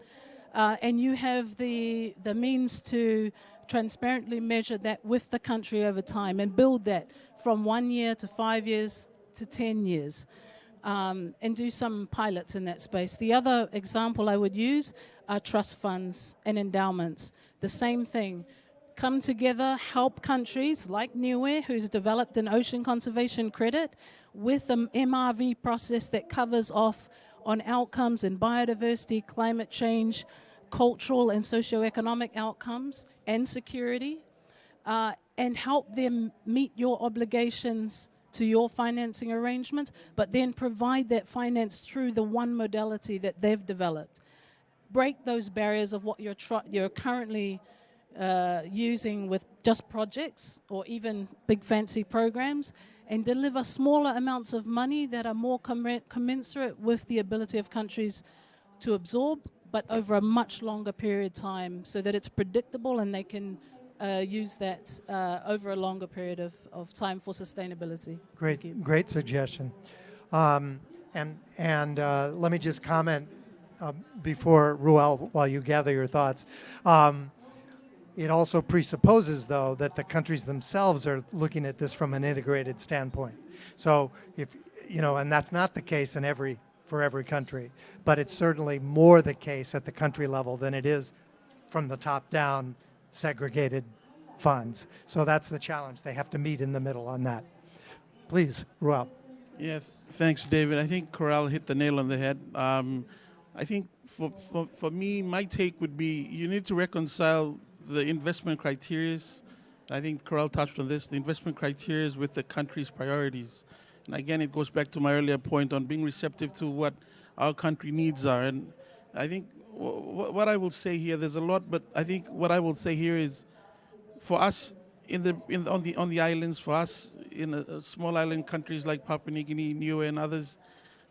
and you have the means to transparently measure that with the country over time and build that from 1 year to 5 years to 10 years. And do some pilots in that space. The other example I would use are trust funds and endowments. The same thing. Come together, help countries like Niue, who's developed an ocean conservation credit with an MRV process that covers off on outcomes in biodiversity, climate change, cultural and socioeconomic outcomes, and security, and help them meet your obligations to your financing arrangements, but then provide that finance through the one modality that they've developed. Break those barriers of what you're currently using with just projects or even big fancy programs, and deliver smaller amounts of money that are more commensurate with the ability of countries to absorb, but over a much longer period of time, so that it's predictable and they can use that over a longer period of time for sustainability. Great suggestion. And let me just comment before Ruel, while you gather your thoughts. It also presupposes, though, that the countries themselves are looking at this from an integrated standpoint. So if, you know, and that's not the case for every country, but it's certainly more the case at the country level than it is from the top down segregated funds. So that's the challenge. They have to meet in the middle on that. Please, Ruel. Yeah, thanks, David. I think Coral hit the nail on the head. I think for me, my take would be you need to reconcile the investment criteria I think Corel touched on this. The investment criteria is with the country's priorities. And again, it goes back to my earlier point on being receptive to what our country needs are. And I think what I will say here, there's a lot, but I think what I will say here is, for us on the islands, for us in a small island countries like Papua New Guinea, Niue, and others,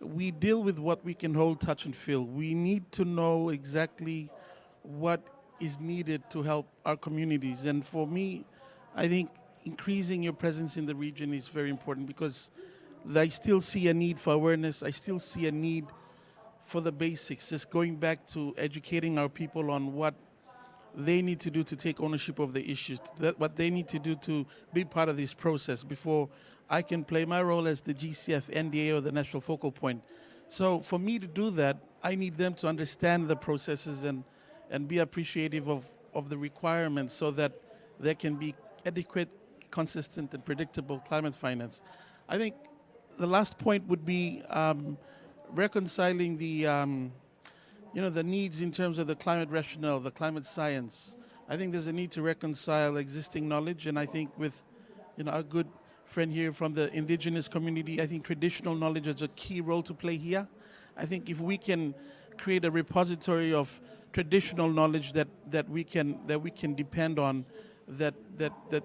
we deal with what we can hold, touch, and feel. We need to know exactly what is needed to help our communities. And for me, I think increasing your presence in the region is very important, because I still see a need for awareness. I still see a need for the basics, just going back to educating our people on what they need to do to take ownership of the issues, what they need to do to be part of this process before I can play my role as the GCF, NDA, or the national focal point. So for me to do that, I need them to understand the processes and be appreciative of the requirements, so that there can be adequate, consistent, and predictable climate finance. I think the last point would be reconciling the needs in terms of the climate rationale, the climate science. I think there's a need to reconcile existing knowledge, and I think with our good friend here from the Indigenous community, I think traditional knowledge has a key role to play here. I think if we can create a repository of traditional knowledge that we can depend on, that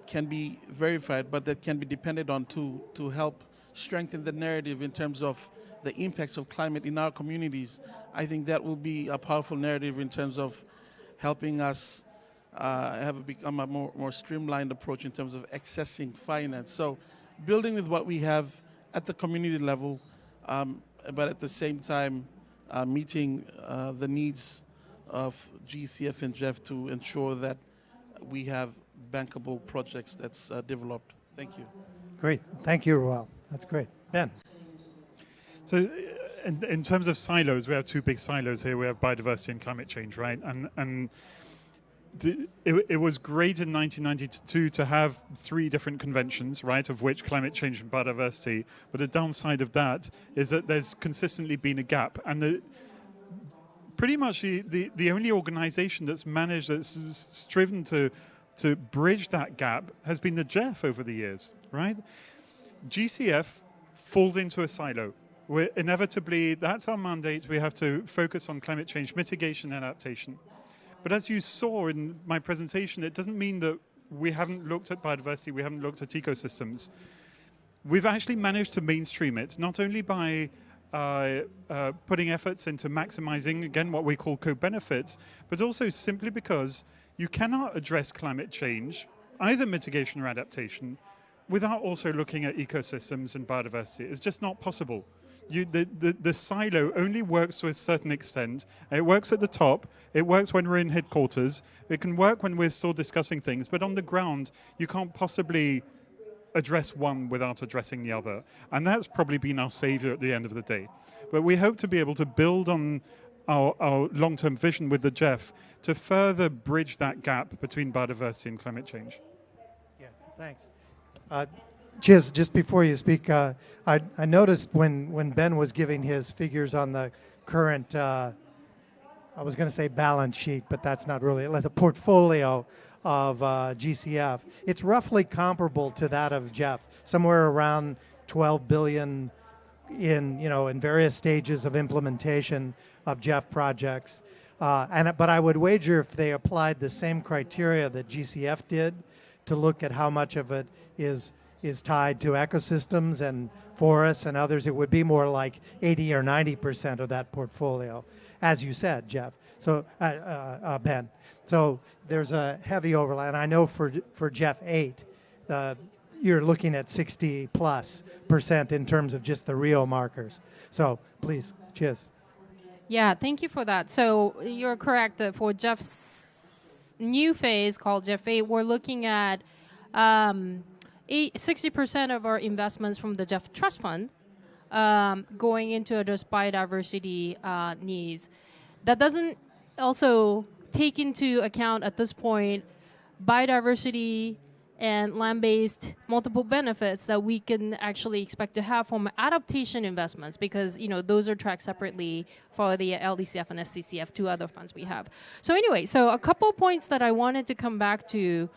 can be verified, but that can be depended on to help strengthen the narrative in terms of the impacts of climate in our communities, I think that will be a powerful narrative in terms of helping us become a more streamlined approach in terms of accessing finance. So building with what we have at the community level, but at the same time meeting the needs of GCF and GEF to ensure that we have bankable projects that's developed. Thank you. Great. Thank you, Ruel. That's great. Ben. So in terms of silos, we have two big silos here. We have biodiversity and climate change, right? And it was great in 1992 to have 3 different conventions, right, of which climate change and biodiversity. But the downside of that is that there's consistently been a gap. And pretty much the only organization that's managed, that's striven to bridge that gap has been the GEF over the years, right? GCF falls into a silo. Inevitably, that's our mandate. We have to focus on climate change mitigation and adaptation. But as you saw in my presentation, it doesn't mean that we haven't looked at biodiversity, we haven't looked at ecosystems. We've actually managed to mainstream it, not only by putting efforts into maximizing, again, what we call co-benefits, but also simply because you cannot address climate change, either mitigation or adaptation, without also looking at ecosystems and biodiversity. It's just not possible. The silo only works to a certain extent. It works at the top. It works when we're in headquarters. It can work when we're still discussing things. But on the ground, you can't possibly address one without addressing the other. And that's probably been our savior at the end of the day. But we hope to be able to build on our long-term vision with the GEF to further bridge that gap between biodiversity and climate change. Yeah, thanks. Chiz, just before you speak, I noticed when Ben was giving his figures on the current, I was going to say balance sheet, but that's not really, like the portfolio of GCF, it's roughly comparable to that of GEF, somewhere around 12 billion in various stages of implementation of GEF projects. But I would wager if they applied the same criteria that GCF did to look at how much of it is tied to ecosystems and forests and others, it would be more like 80 or 90% of that portfolio, as you said, Jeff. So, Ben. So there's a heavy overlap. And I know for GEF 8, you're looking at 60+% in terms of just the Rio markers. So please, cheers. Yeah, thank you for that. So you're correct that for GEF's new phase called GEF 8, we're looking at 60% of our investments from the GEF Trust Fund going into address biodiversity needs. That doesn't also take into account at this point biodiversity and land-based multiple benefits that we can actually expect to have from adaptation investments, because those are tracked separately for the LDCF and SCCF, two other funds we have. So anyway, so a couple points that I wanted to come back to.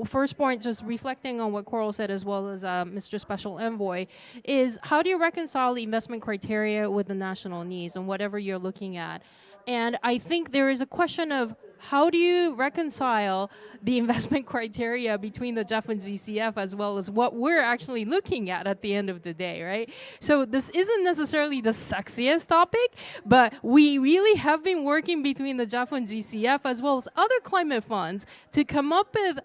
First point, just reflecting on what Coral said as well as Mr. Special Envoy, is how do you reconcile the investment criteria with the national needs and whatever you're looking at? And I think there is a question of how do you reconcile the investment criteria between the GEF and GCF as well as what we're actually looking at the end of the day, right? So this isn't necessarily the sexiest topic, but we really have been working between the GEF and GCF as well as other climate funds to come up with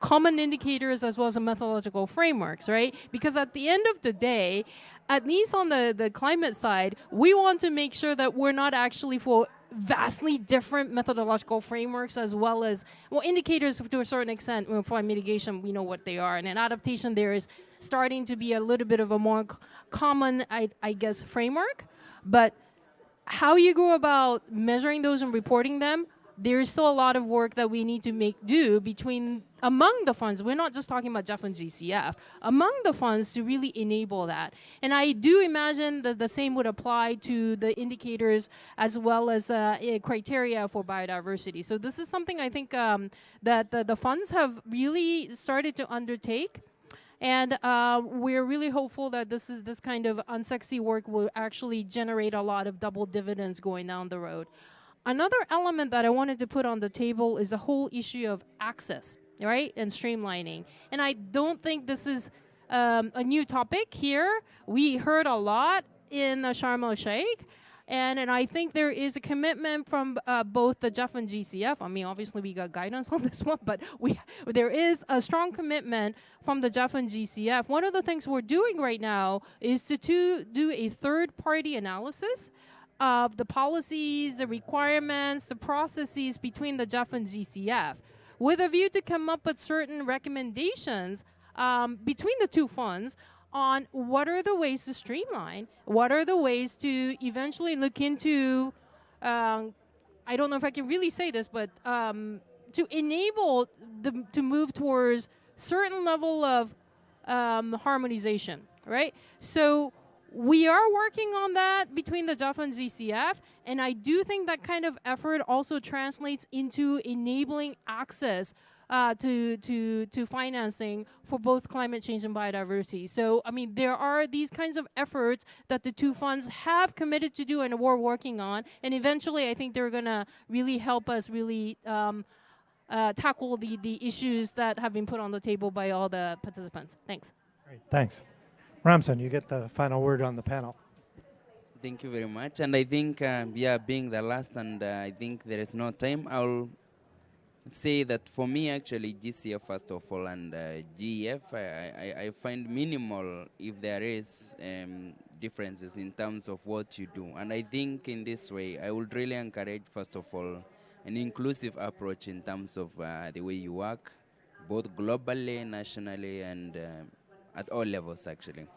common indicators as well as methodological frameworks, right? Because at the end of the day, at least on the climate side, we want to make sure that we're not actually for vastly different methodological frameworks as well as, well, indicators to a certain extent. For mitigation, we know what they are. And in adaptation, there is starting to be a little bit of a more common, I guess, framework. But how you go about measuring those and reporting them, there is still a lot of work that we need to do among the funds. We're not just talking about GEF and GCF, among the funds to really enable that. And I do imagine that the same would apply to the indicators as well as criteria for biodiversity. So this is something I think that the funds have really started to undertake. And we're really hopeful that this kind of unsexy work will actually generate a lot of double dividends going down the road. Another element that I wanted to put on the table is the whole issue of access, right, and streamlining. And I don't think this is a new topic here. We heard a lot in Sharm el-Sheikh, and I think there is a commitment from both the GEF and GCF. I mean, obviously we got guidance on this one, but there is a strong commitment from the GEF and GCF. One of the things we're doing right now is to do a third-party analysis of the policies, the requirements, the processes between the GEF and GCF, with a view to come up with certain recommendations between the two funds on what are the ways to streamline, what are the ways to eventually look into, I don't know if I can really say this, but to enable to move towards certain level of harmonization, right? So we are working on that between the GEF and GCF, and I do think that kind of effort also translates into enabling access to financing for both climate change and biodiversity. So, I mean, there are these kinds of efforts that the two funds have committed to do and we're working on, and eventually I think they're going to really help us really tackle the issues that have been put on the table by all the participants. Thanks. Great, thanks. Ramson, you get the final word on the panel. Thank you very much. And I think, being the last, and I think there is no time, I'll say that for me, actually, GCF, first of all, and GEF, I find minimal, if there is, differences in terms of what you do. And I think in this way, I would really encourage, first of all, an inclusive approach in terms of the way you work, both globally, nationally, and at all levels, actually.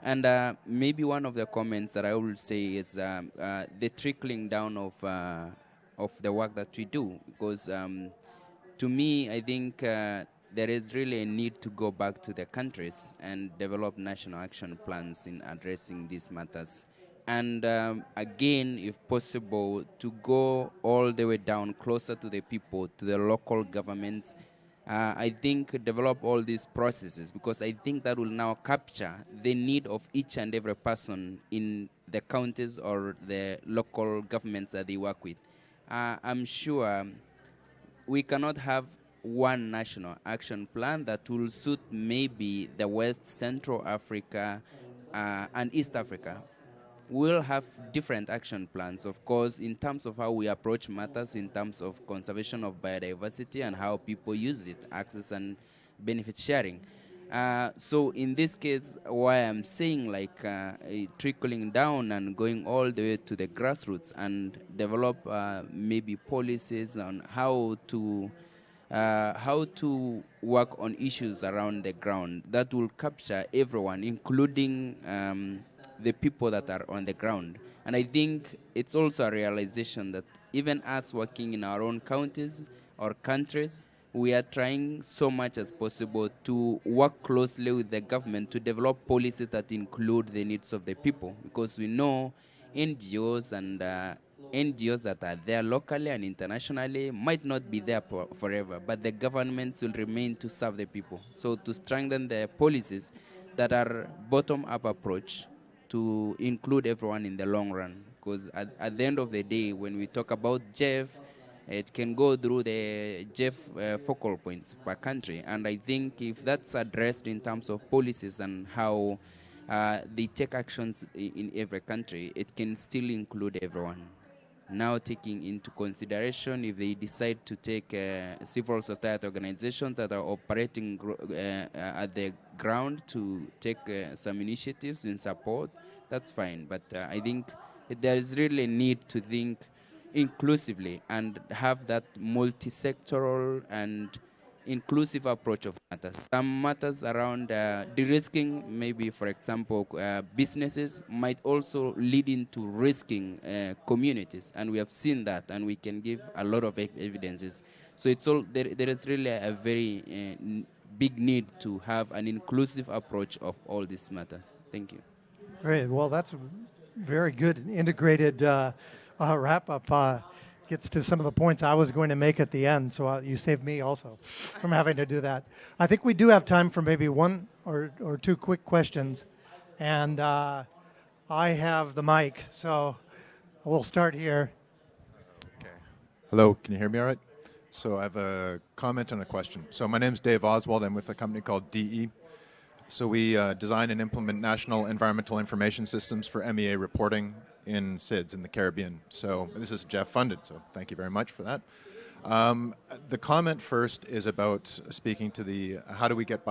And maybe one of the comments that I will say is the trickling down of the work that we do, because to me, I think there is really a need to go back to the countries and develop national action plans in addressing these matters. And again, if possible, to go all the way down closer to the people, to the local governments, I think develop all these processes, because I think that will now capture the need of each and every person in the counties or the local governments that they work with. I'm sure we cannot have one national action plan that will suit maybe the West, Central Africa, and East Africa. We'll have different action plans, of course, in terms of how we approach matters, in terms of conservation of biodiversity and how people use it, access and benefit sharing. So in this case, why I'm saying like trickling down and going all the way to the grassroots and develop maybe policies on how to work on issues around the ground that will capture everyone, including the people that are on the ground. And I think it's also a realization that even us working in our own counties or countries, we are trying so much as possible to work closely with the government to develop policies that include the needs of the people, because we know NGOs and NGOs that are there locally and internationally might not be there forever, but the governments will remain to serve the people. So to strengthen the policies that are bottom-up approach to include everyone in the long run, because at the end of the day, when we talk about GEF, it can go through the GEF focal points per country. And I think if that's addressed in terms of policies and how they take actions in every country, it can still include everyone. Now taking into consideration if they decide to take civil society organizations that are operating at the ground to take some initiatives in support, that's fine. But I think there is really a need to think inclusively and have that multi-sectoral and inclusive approach of matters. Some matters around de-risking, maybe for example, businesses might also lead into risking communities, and we have seen that, and we can give a lot of evidences. So it's all there is really a very big need to have an inclusive approach of all these matters. Thank you. Great. Well, that's a very good and integrated wrap-up. Gets to some of the points I was going to make at the end, so you saved me also from having to do that. I think we do have time for maybe one or two quick questions, and I have the mic, so we'll start here. Okay. Hello, can you hear me all right? So I have a comment and a question. So my name's Dave Oswald. I'm with a company called DE. So we design and implement national environmental information systems for MEA reporting in SIDS in the Caribbean. So this is GEF funded, so thank you very much for that. The comment first is about speaking to the how do we get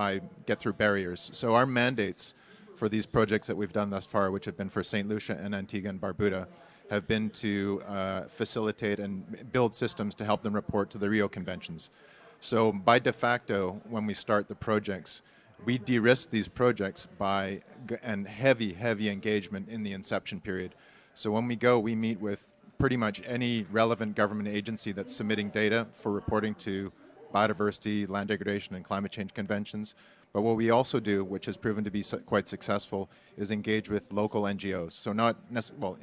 through barriers. So our mandates for these projects that we've done thus far, which have been for St. Lucia and Antigua and Barbuda, have been to facilitate and build systems to help them report to the Rio Conventions. So by de facto, when we start the projects, we de-risk these projects by heavy engagement in the inception period. So when we go, we meet with pretty much any relevant government agency that's submitting data for reporting to biodiversity, land degradation, and climate change conventions. But what we also do, which has proven to be quite successful, is engage with local NGOs. So not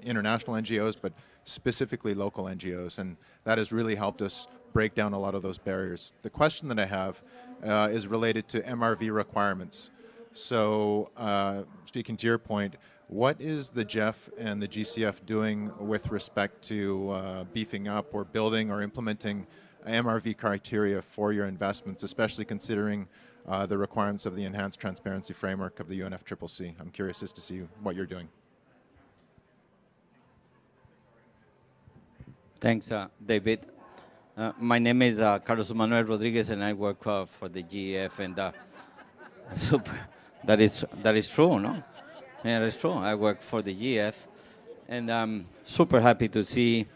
international NGOs, but specifically local NGOs. And that has really helped us break down a lot of those barriers. The question that I have is related to MRV requirements. So speaking to your point, what is the GEF and the GCF doing with respect to beefing up or building or implementing MRV criteria for your investments, especially considering the requirements of the Enhanced Transparency Framework of the UNFCCC? I'm curious as to see what you're doing. Thanks, David. My name is Carlos Manuel Rodriguez, and I work for the GEF, and super. That is true, no? Yeah, that's true. I work for the GEF, and I'm super happy to see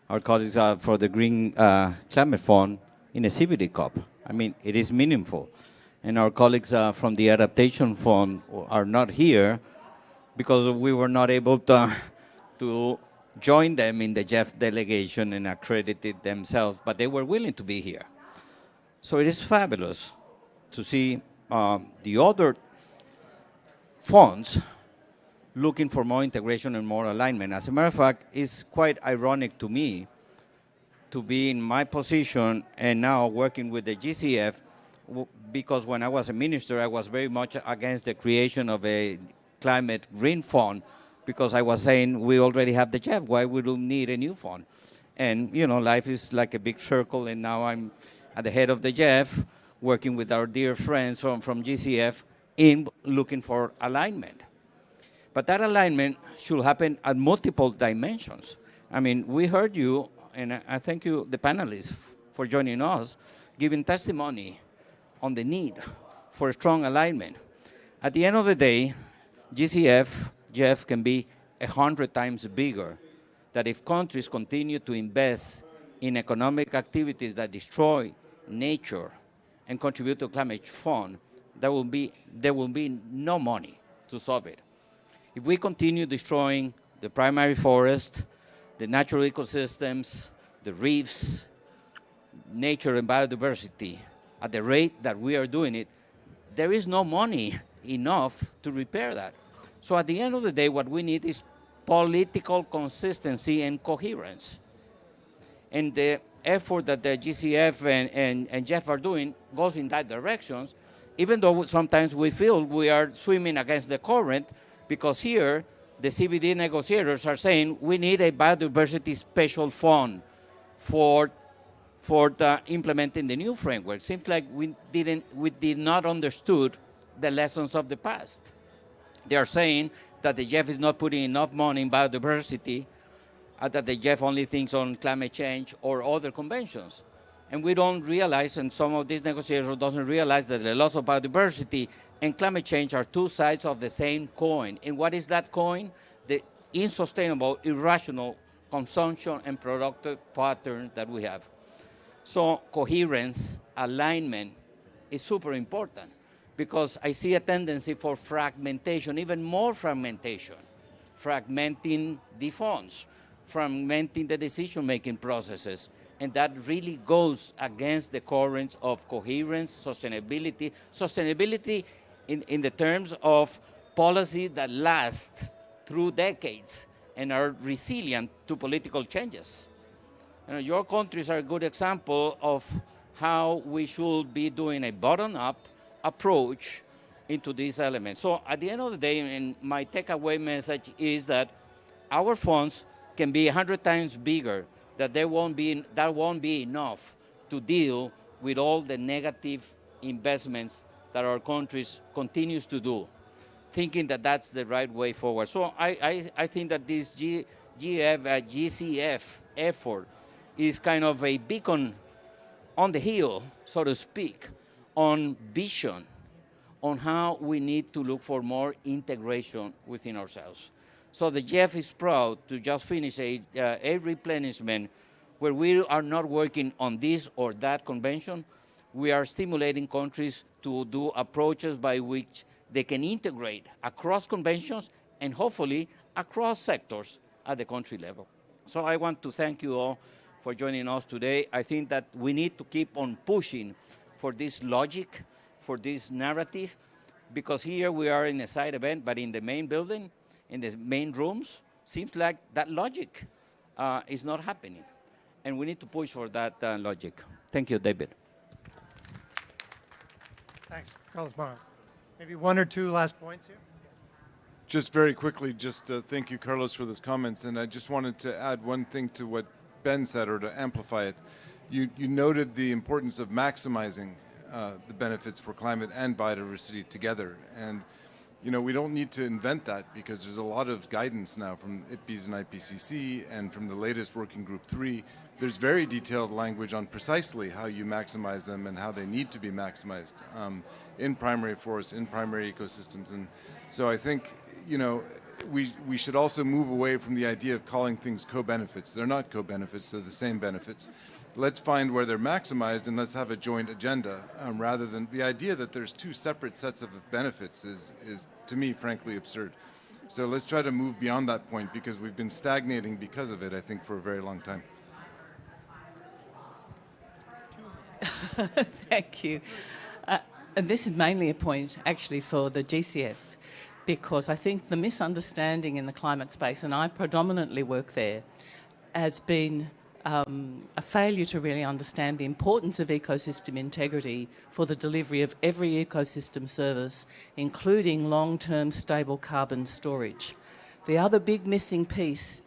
our colleagues for the Green Climate Fund in a CBD COP. I mean, it is meaningful. And our colleagues from the Adaptation Fund are not here because we were not able to join them in the GEF delegation and accredited themselves, but they were willing to be here. So it is fabulous to see the other funds looking for more integration and more alignment. As a matter of fact, it's quite ironic to me to be in my position and now working with the GCF, because when I was a minister, I was very much against the creation of a climate green fund, because I was saying we already have the GEF, why we don't need a new fund? And, you know, life is like a big circle, and now I'm at the head of the GEF, working with our dear friends from GCF in looking for alignment. But that alignment should happen at multiple dimensions. I mean, we heard you, and I thank you, the panelists, for joining us, giving testimony on the need for strong alignment. At the end of the day, GEF can be 100 times bigger, that if countries continue to invest in economic activities that destroy nature and contribute to climate fund, there will be no money to solve it. If we continue destroying the primary forest, the natural ecosystems, the reefs, nature and biodiversity, at the rate that we are doing it, there is no money enough to repair that. So at the end of the day, what we need is political consistency and coherence. And the effort that the GCF and GEF are doing goes in that direction, even though sometimes we feel we are swimming against the current, because here the CBD negotiators are saying we need a biodiversity special fund for implementing the new framework. Seems like we did not understood the lessons of the past. They are saying that the GEF is not putting enough money in biodiversity, that the GEF only thinks on climate change or other conventions. And we don't realize, and some of these negotiators doesn't realize, that the loss of biodiversity and climate change are two sides of the same coin. And what is that coin? The unsustainable, irrational consumption and productive pattern that we have. So coherence, alignment is super important, because I see a tendency for fragmentation, even more fragmentation, fragmenting the funds, fragmenting the decision-making processes. And that really goes against the currents of coherence, sustainability. Sustainability in the terms of policy that last through decades and are resilient to political changes. You know, your countries are a good example of how we should be doing a bottom-up approach into these elements. So at the end of the day, and my takeaway message is that our funds can be 100 times bigger, that that won't be enough to deal with all the negative investments that our countries continues to do, thinking that that's the right way forward. So I think that this GEF, GCF effort is kind of a beacon on the hill, so to speak, on vision, on how we need to look for more integration within ourselves. So the GEF is proud to just finish a replenishment where we are not working on this or that convention. We are stimulating countries to do approaches by which they can integrate across conventions and hopefully across sectors at the country level. So I want to thank you all for joining us today. I think that we need to keep on pushing for this logic, for this narrative, because here we are in a side event, but in the main building, in the main rooms, seems like that logic is not happening. And we need to push for that logic. Thank you, David. Thanks, Carlos Juan. Maybe one or two last points here. Just very quickly, thank you, Carlos, for those comments. And I just wanted to add one thing to what Ben said, or to amplify it. You noted the importance of maximizing the benefits for climate and biodiversity together. And you know, we don't need to invent that, because there's a lot of guidance now from IPBES and IPCC, and from the latest Working Group 3. There's very detailed language on precisely how you maximize them and how they need to be maximized in primary forests, in primary ecosystems. And so I think, you know, we should also move away from the idea of calling things co-benefits. They're not co-benefits, they're the same benefits. Let's find where they're maximized, and let's have a joint agenda, rather than the idea that there's two separate sets of benefits is to me, frankly, absurd. So let's try to move beyond that point, because we've been stagnating because of it, I think, for a very long time. Thank you. And this is mainly a point, actually, for the GCF, because I think the misunderstanding in the climate space, and I predominantly work there, has been a failure to really understand the importance of ecosystem integrity for the delivery of every ecosystem service, including long-term stable carbon storage. The other big missing piece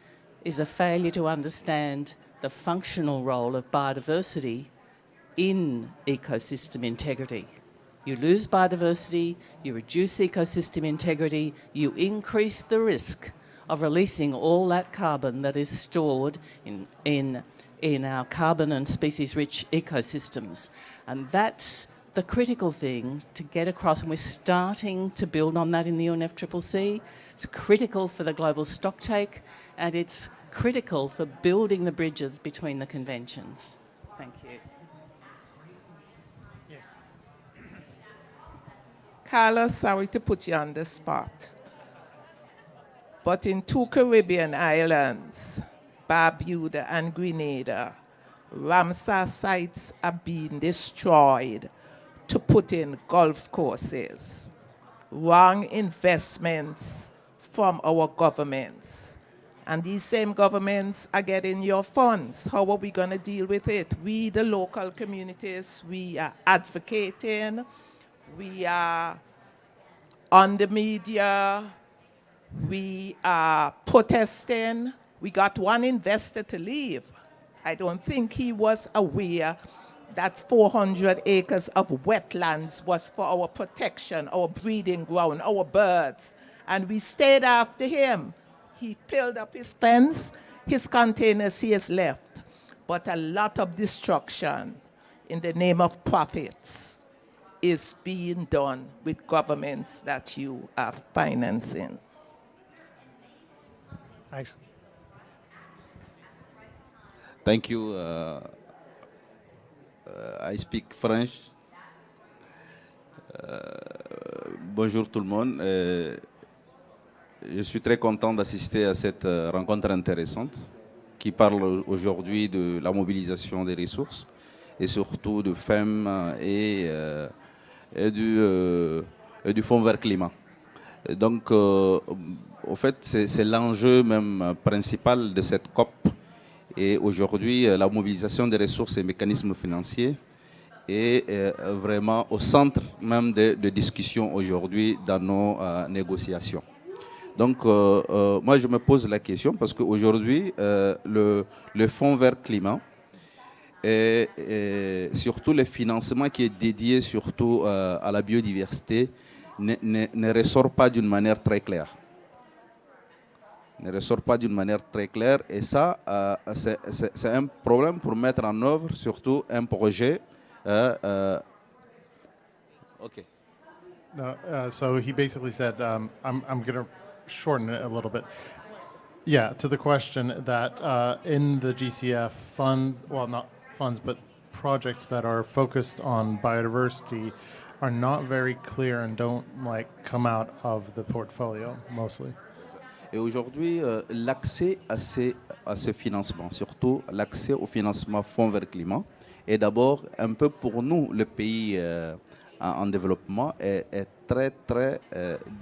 is a failure to understand the functional role of biodiversity in ecosystem integrity. You lose biodiversity, you reduce ecosystem integrity, you increase the risk of releasing all that carbon that is stored in our carbon and species-rich ecosystems. And that's the critical thing to get across, and we're starting to build on that in the UNFCCC. It's critical for the global stocktake, and it's critical for building the bridges between the conventions. Thank you. Yes. Carlos, sorry to put you on the spot, but in two Caribbean islands, Barbuda and Grenada, Ramsar sites are being destroyed to put in golf courses. Wrong investments from our governments. And these same governments are getting your funds. How are we going to deal with it? We, the local communities, we are advocating. We are on the media. We are protesting. We got one investor to leave. I don't think he was aware that 400 acres of wetlands was for our protection, our breeding ground, our birds. And we stayed after him. He filled up his pens, his containers, he has left. But a lot of destruction in the name of profits is being done with governments that you are financing. Thanks. Thank you. I speak French. Bonjour tout le monde. Je suis très content d'assister à cette rencontre intéressante qui parle aujourd'hui de la mobilisation des ressources et surtout de femmes et du Fonds vert climat. Donc, au fait, c'est l'enjeu même principal de cette COP. Et aujourd'hui, la mobilisation des ressources et mécanismes financiers est vraiment au centre même de discussions aujourd'hui dans nos négociations. Donc, moi, je me pose la question parce qu'aujourd'hui, le Fonds vert climat et surtout le financement qui est dédié surtout à la biodiversité ne ressort pas d'une manière très claire. Ne ressort pas d'une manière très claire et ça, c'est un problème pour mettre en œuvre surtout un projet. Okay. No, so he basically said, I'm going to shorten it a little bit. Yeah, to the question that in the GCF fund, well, not funds, but projects that are focused on biodiversity are not very clear and don't come out of the portfolio mostly. Et aujourd'hui, l'accès à ce financement, surtout l'accès au financement Fonds vert climat, est d'abord un peu pour nous, le pays en développement, est très, très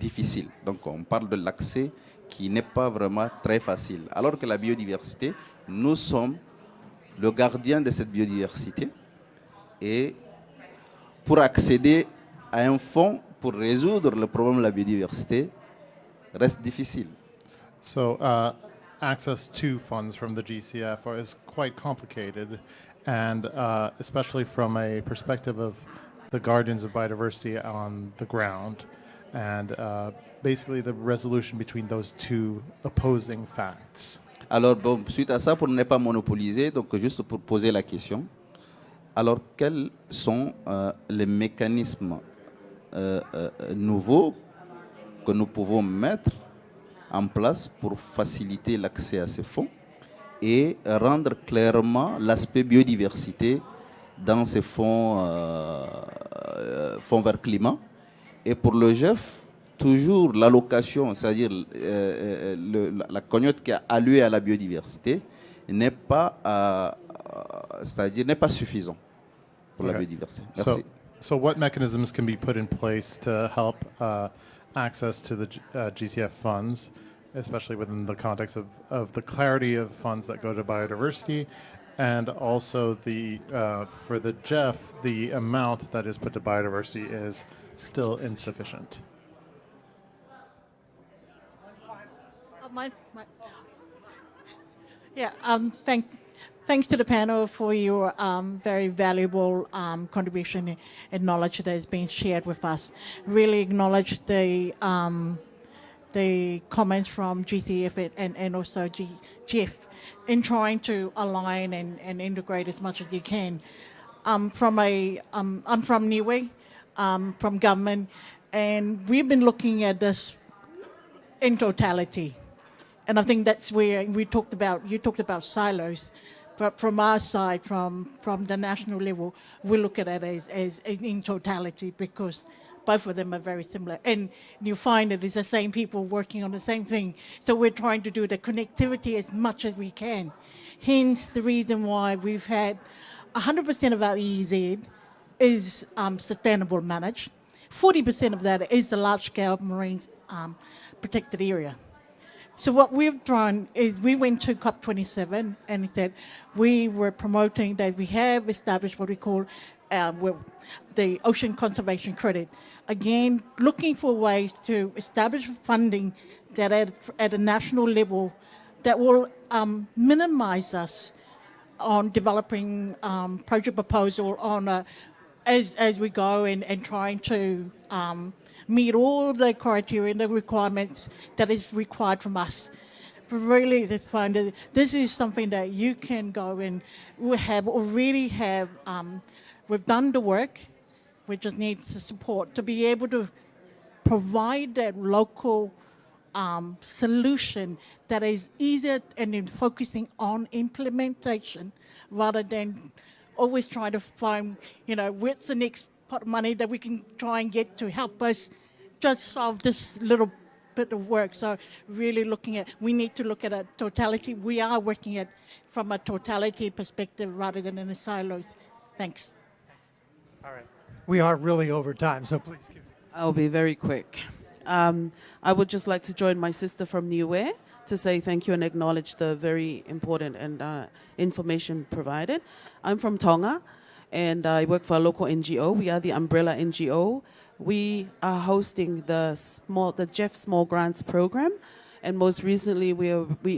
difficile. Donc, on parle de l'accès qui n'est pas vraiment très facile. Alors que la biodiversité, nous sommes le gardien de cette biodiversité. Et pour accéder à un fonds pour résoudre le problème de la biodiversité, reste difficile. So access to funds from the GCF is quite complicated, and especially from a perspective of the guardians of biodiversity on the ground, and basically the resolution between those two opposing facts. Alors, bon, suite à ça, pour ne pas monopoliser, donc juste pour poser la question, alors quels sont les mécanismes nouveaux que nous pouvons mettre en place pour faciliter l'accès à ces fonds et rendre clairement l'aspect biodiversité dans ces fonds vert climat. Et pour le GEF, toujours l'allocation, c'est-à-dire la cagnotte qui a alloué à la biodiversité, n'est pas suffisant pour la biodiversité. Merci. So what mechanisms can be put in place to help access to the GCF funds, especially within the context of the clarity of funds that go to biodiversity, and also for the GEF, the amount that is put to biodiversity is still insufficient. Thanks to the panel for your very valuable contribution and knowledge that has been shared with us. Really acknowledge the comments from GCF and also GEF in trying to align and integrate as much as you can. I'm from Niue, from government, and we've been looking at this in totality. And I think that's where you talked about silos. But from our side, from the national level, we look at it as in totality because both of them are very similar. And you find that it's the same people working on the same thing. So we're trying to do the connectivity as much as we can. Hence the reason why we've had 100% of our EEZ is sustainable managed. 40% of that is the large-scale marine protected area. So what we've done is we went to COP27 and said we were promoting that we have established what we call the Ocean Conservation Credit. Again, looking for ways to establish funding that at a national level that will minimize us on developing project proposal on as we go and trying to meet all the criteria and the requirements that is required from us. But really, just find that this is something that you can go and we already have. We've done the work. We just need the support to be able to provide that local solution that is easier and in focusing on implementation rather than always trying to find, where's the next pot of money that we can try and get to help us just solve this little bit of work. So really we need to look at a totality. We are working at from a totality perspective rather than in the silos. Thanks. All right. We are really over time, so please keep it. I'll be very quick. I would just like to join my sister from Niue to say thank you and acknowledge the very important and information provided. I'm from Tonga, and I work for a local NGO. We are the umbrella NGO. We are hosting the GEF Small Grants Program, and most recently we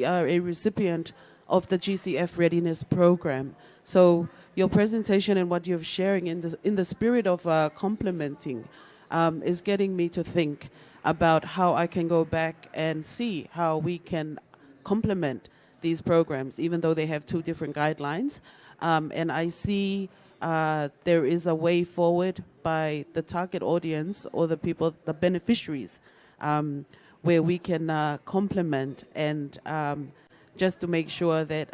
are a recipient of the GCF Readiness Program. So your presentation and what you're sharing in the spirit of complementing is getting me to think about how I can go back and see how we can complement these programs, even though they have two different guidelines. And I see there is a way forward by the target audience or the people, the beneficiaries, where we can complement and just to make sure that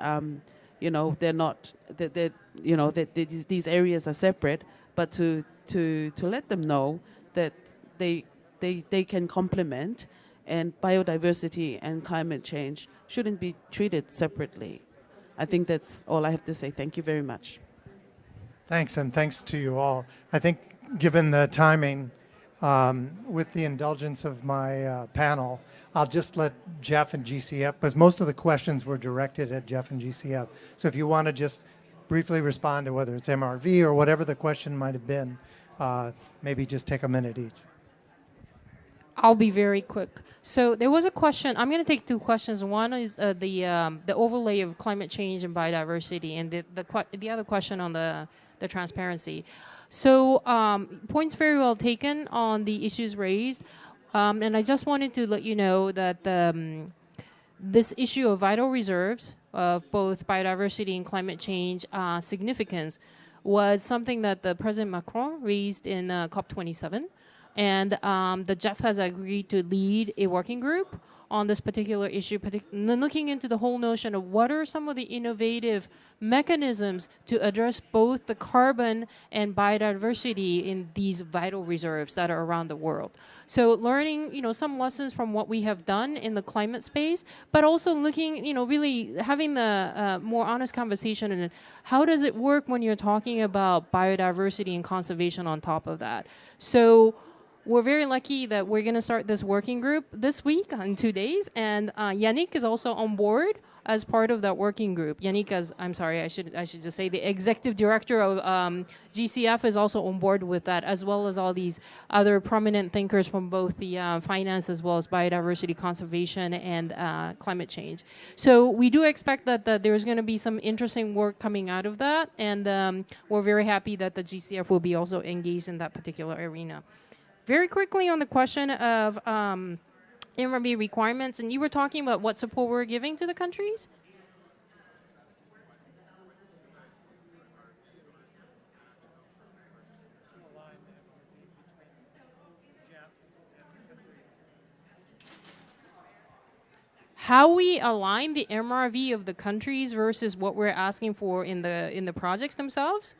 they're not that these areas are separate, but to let them know that they can complement, and biodiversity and climate change shouldn't be treated separately. I think that's all I have to say. Thank you very much. Thanks, and thanks to you all. I think given the timing, with the indulgence of my panel, I'll just let GEF and GCF, because most of the questions were directed at GEF and GCF. So if you want to just briefly respond to whether it's MRV or whatever the question might have been, maybe just take a minute each. I'll be very quick. So there was a question. I'm going to take two questions. One is the overlay of climate change and biodiversity, and the other question on the transparency. So points very well taken on the issues raised, and I just wanted to let you know that this issue of vital reserves of both biodiversity and climate change significance was something that the President Macron raised in COP27. And the GEF has agreed to lead a working group on this particular issue, looking into the whole notion of what are some of the innovative mechanisms to address both the carbon and biodiversity in these vital reserves that are around the world. So learning, some lessons from what we have done in the climate space, but also looking, really having the more honest conversation and how does it work when you're talking about biodiversity and conservation on top of that. So we're very lucky that we're going to start this working group this week in 2 days, and Yannick is also on board as part of that working group. Yannick is, I'm sorry, I should just say the executive director of GCF is also on board with that, as well as all these other prominent thinkers from both the finance as well as biodiversity conservation and climate change. So we do expect that there's going to be some interesting work coming out of that, and we're very happy that the GCF will be also engaged in that particular arena. Very quickly on the question of MRV requirements, and you were talking about what support we're giving to the countries? How we align the MRV of the countries versus what we're asking for in the projects themselves?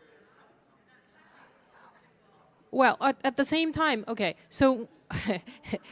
Well, at the same time, okay, so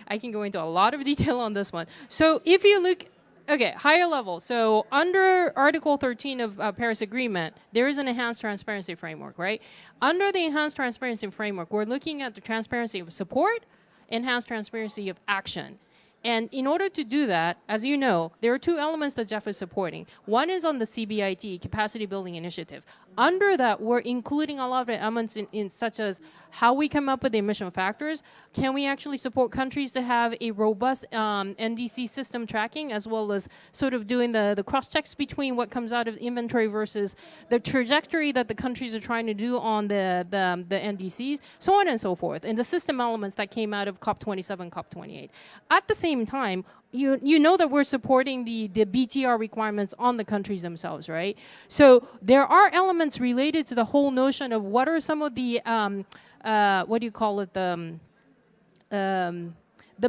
I can go into a lot of detail on this one. So if you look, Okay, higher level. So under Article 13 of Paris Agreement, there is an enhanced transparency framework, right? Under the enhanced transparency framework, we're looking at the transparency of support, enhanced transparency of action. And in order to do that, as you know, there are two elements that GEF is supporting. One is on the CBIT, Capacity Building Initiative. Under that, we're including a lot of the elements in such as how we come up with the emission factors. Can we actually support countries to have a robust NDC system tracking, as well as sort of doing the cross-checks between what comes out of inventory versus the trajectory that the countries are trying to do on the NDCs, so on and so forth, and the system elements that came out of COP27, COP28. At the same time, you know that we're supporting the BTR requirements on the countries themselves, right? So there are elements related to the whole notion of what are some of the, what do you call it, the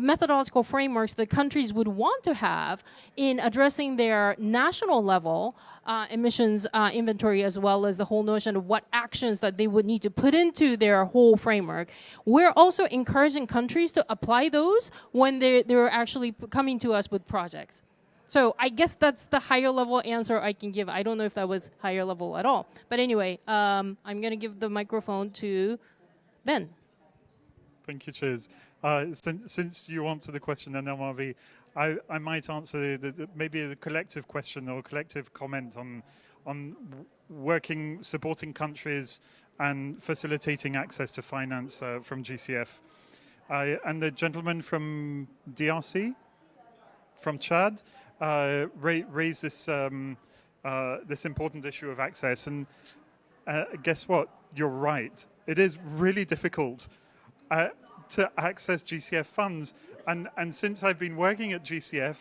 methodological frameworks that countries would want to have in addressing their national level emissions inventory, as well as the whole notion of what actions that they would need to put into their whole framework. We're also encouraging countries to apply those when they're actually coming to us with projects. So I guess that's the higher level answer I can give. I don't know if that was higher level at all. But anyway, I'm going to give the microphone to Ben. Thank you, Cheers. Since you answered the question, then Marvi, I might answer maybe the collective question or collective comment on supporting countries and facilitating access to finance from GCF. And the gentleman from DRC, from Chad, raised this this important issue of access. And guess what? You're right. It is really difficult to access GCF funds. And since I've been working at GCF,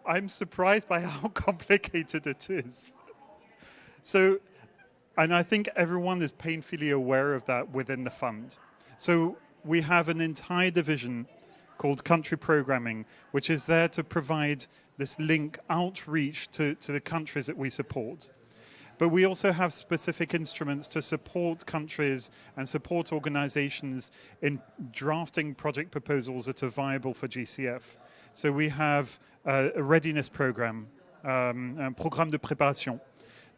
I'm surprised by how complicated it is. So, and I think everyone is painfully aware of that within the fund. So we have an entire division called country programming, which is there to provide this link outreach to the countries that we support. But we also have specific instruments to support countries and support organizations in drafting project proposals that are viable for GCF. So we have a readiness program, un programme de préparation,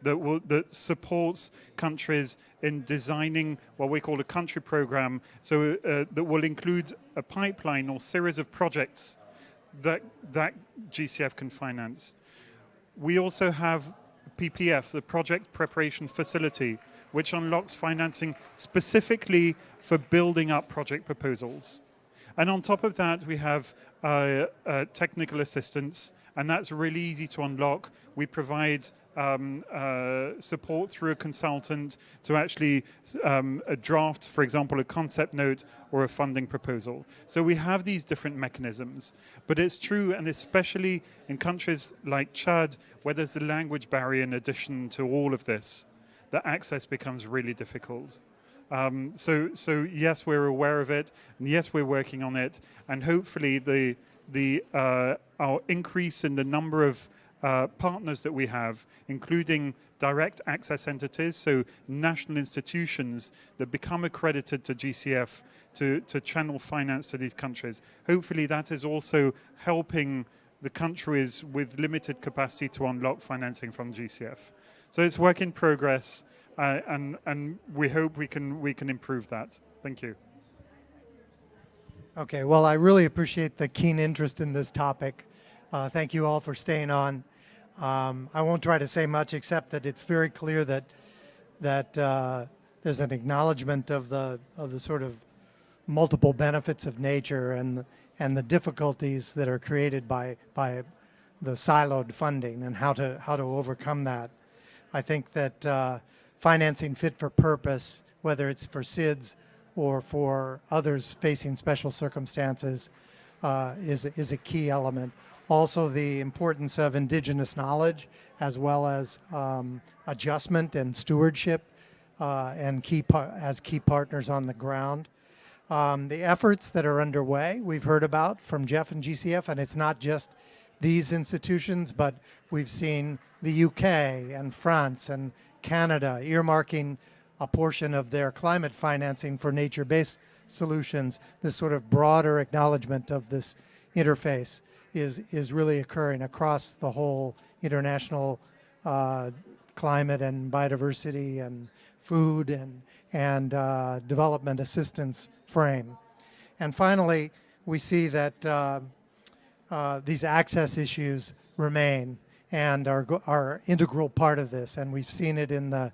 that supports countries in designing what we call a country program, so that will include a pipeline or series of projects that GCF can finance. We also have PPF, the Project Preparation Facility, which unlocks financing specifically for building up project proposals. And on top of that, we have technical assistance, and that's really easy to unlock. We provide support through a consultant to actually draft, for example, a concept note or a funding proposal. So we have these different mechanisms. But it's true, and especially in countries like Chad, where there's the language barrier in addition to all of this, the access becomes really difficult. So yes, we're aware of it, and yes, we're working on it, and hopefully our increase in the number of partners that we have, including direct access entities, so national institutions that become accredited to GCF to channel finance to these countries. Hopefully that is also helping the countries with limited capacity to unlock financing from GCF. So it's work in progress, and we hope we can improve that. Thank you. Okay, well, I really appreciate the keen interest in this topic. Thank you all for staying on. I won't try to say much except that it's very clear that there's an acknowledgement of the sort of multiple benefits of nature and the difficulties that are created by the siloed funding and how to overcome that. I think that financing fit for purpose, whether it's for SIDS or for others facing special circumstances, is a key element. Also, the importance of Indigenous knowledge, as well as adjustment and stewardship, and as key partners on the ground. The efforts that are underway, we've heard about from GEF and GCF, and it's not just these institutions, but we've seen the UK and France and Canada earmarking a portion of their climate financing for nature-based solutions, this sort of broader acknowledgement of this interface. is really occurring across the whole international climate and biodiversity and food and development assistance frame. And finally, we see that these access issues remain and are integral part of this, and we've seen it in the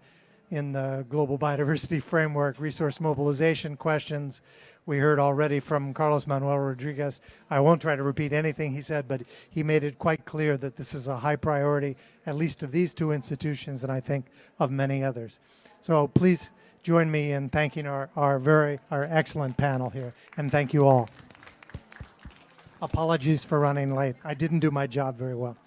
Global Biodiversity Framework resource mobilization questions. We heard already from Carlos Manuel Rodriguez. I won't try to repeat anything he said, but he made it quite clear that this is a high priority, at least of these two institutions, and I think of many others. So please join me in thanking our excellent panel here, and thank you all. Apologies for running late. I didn't do my job very well.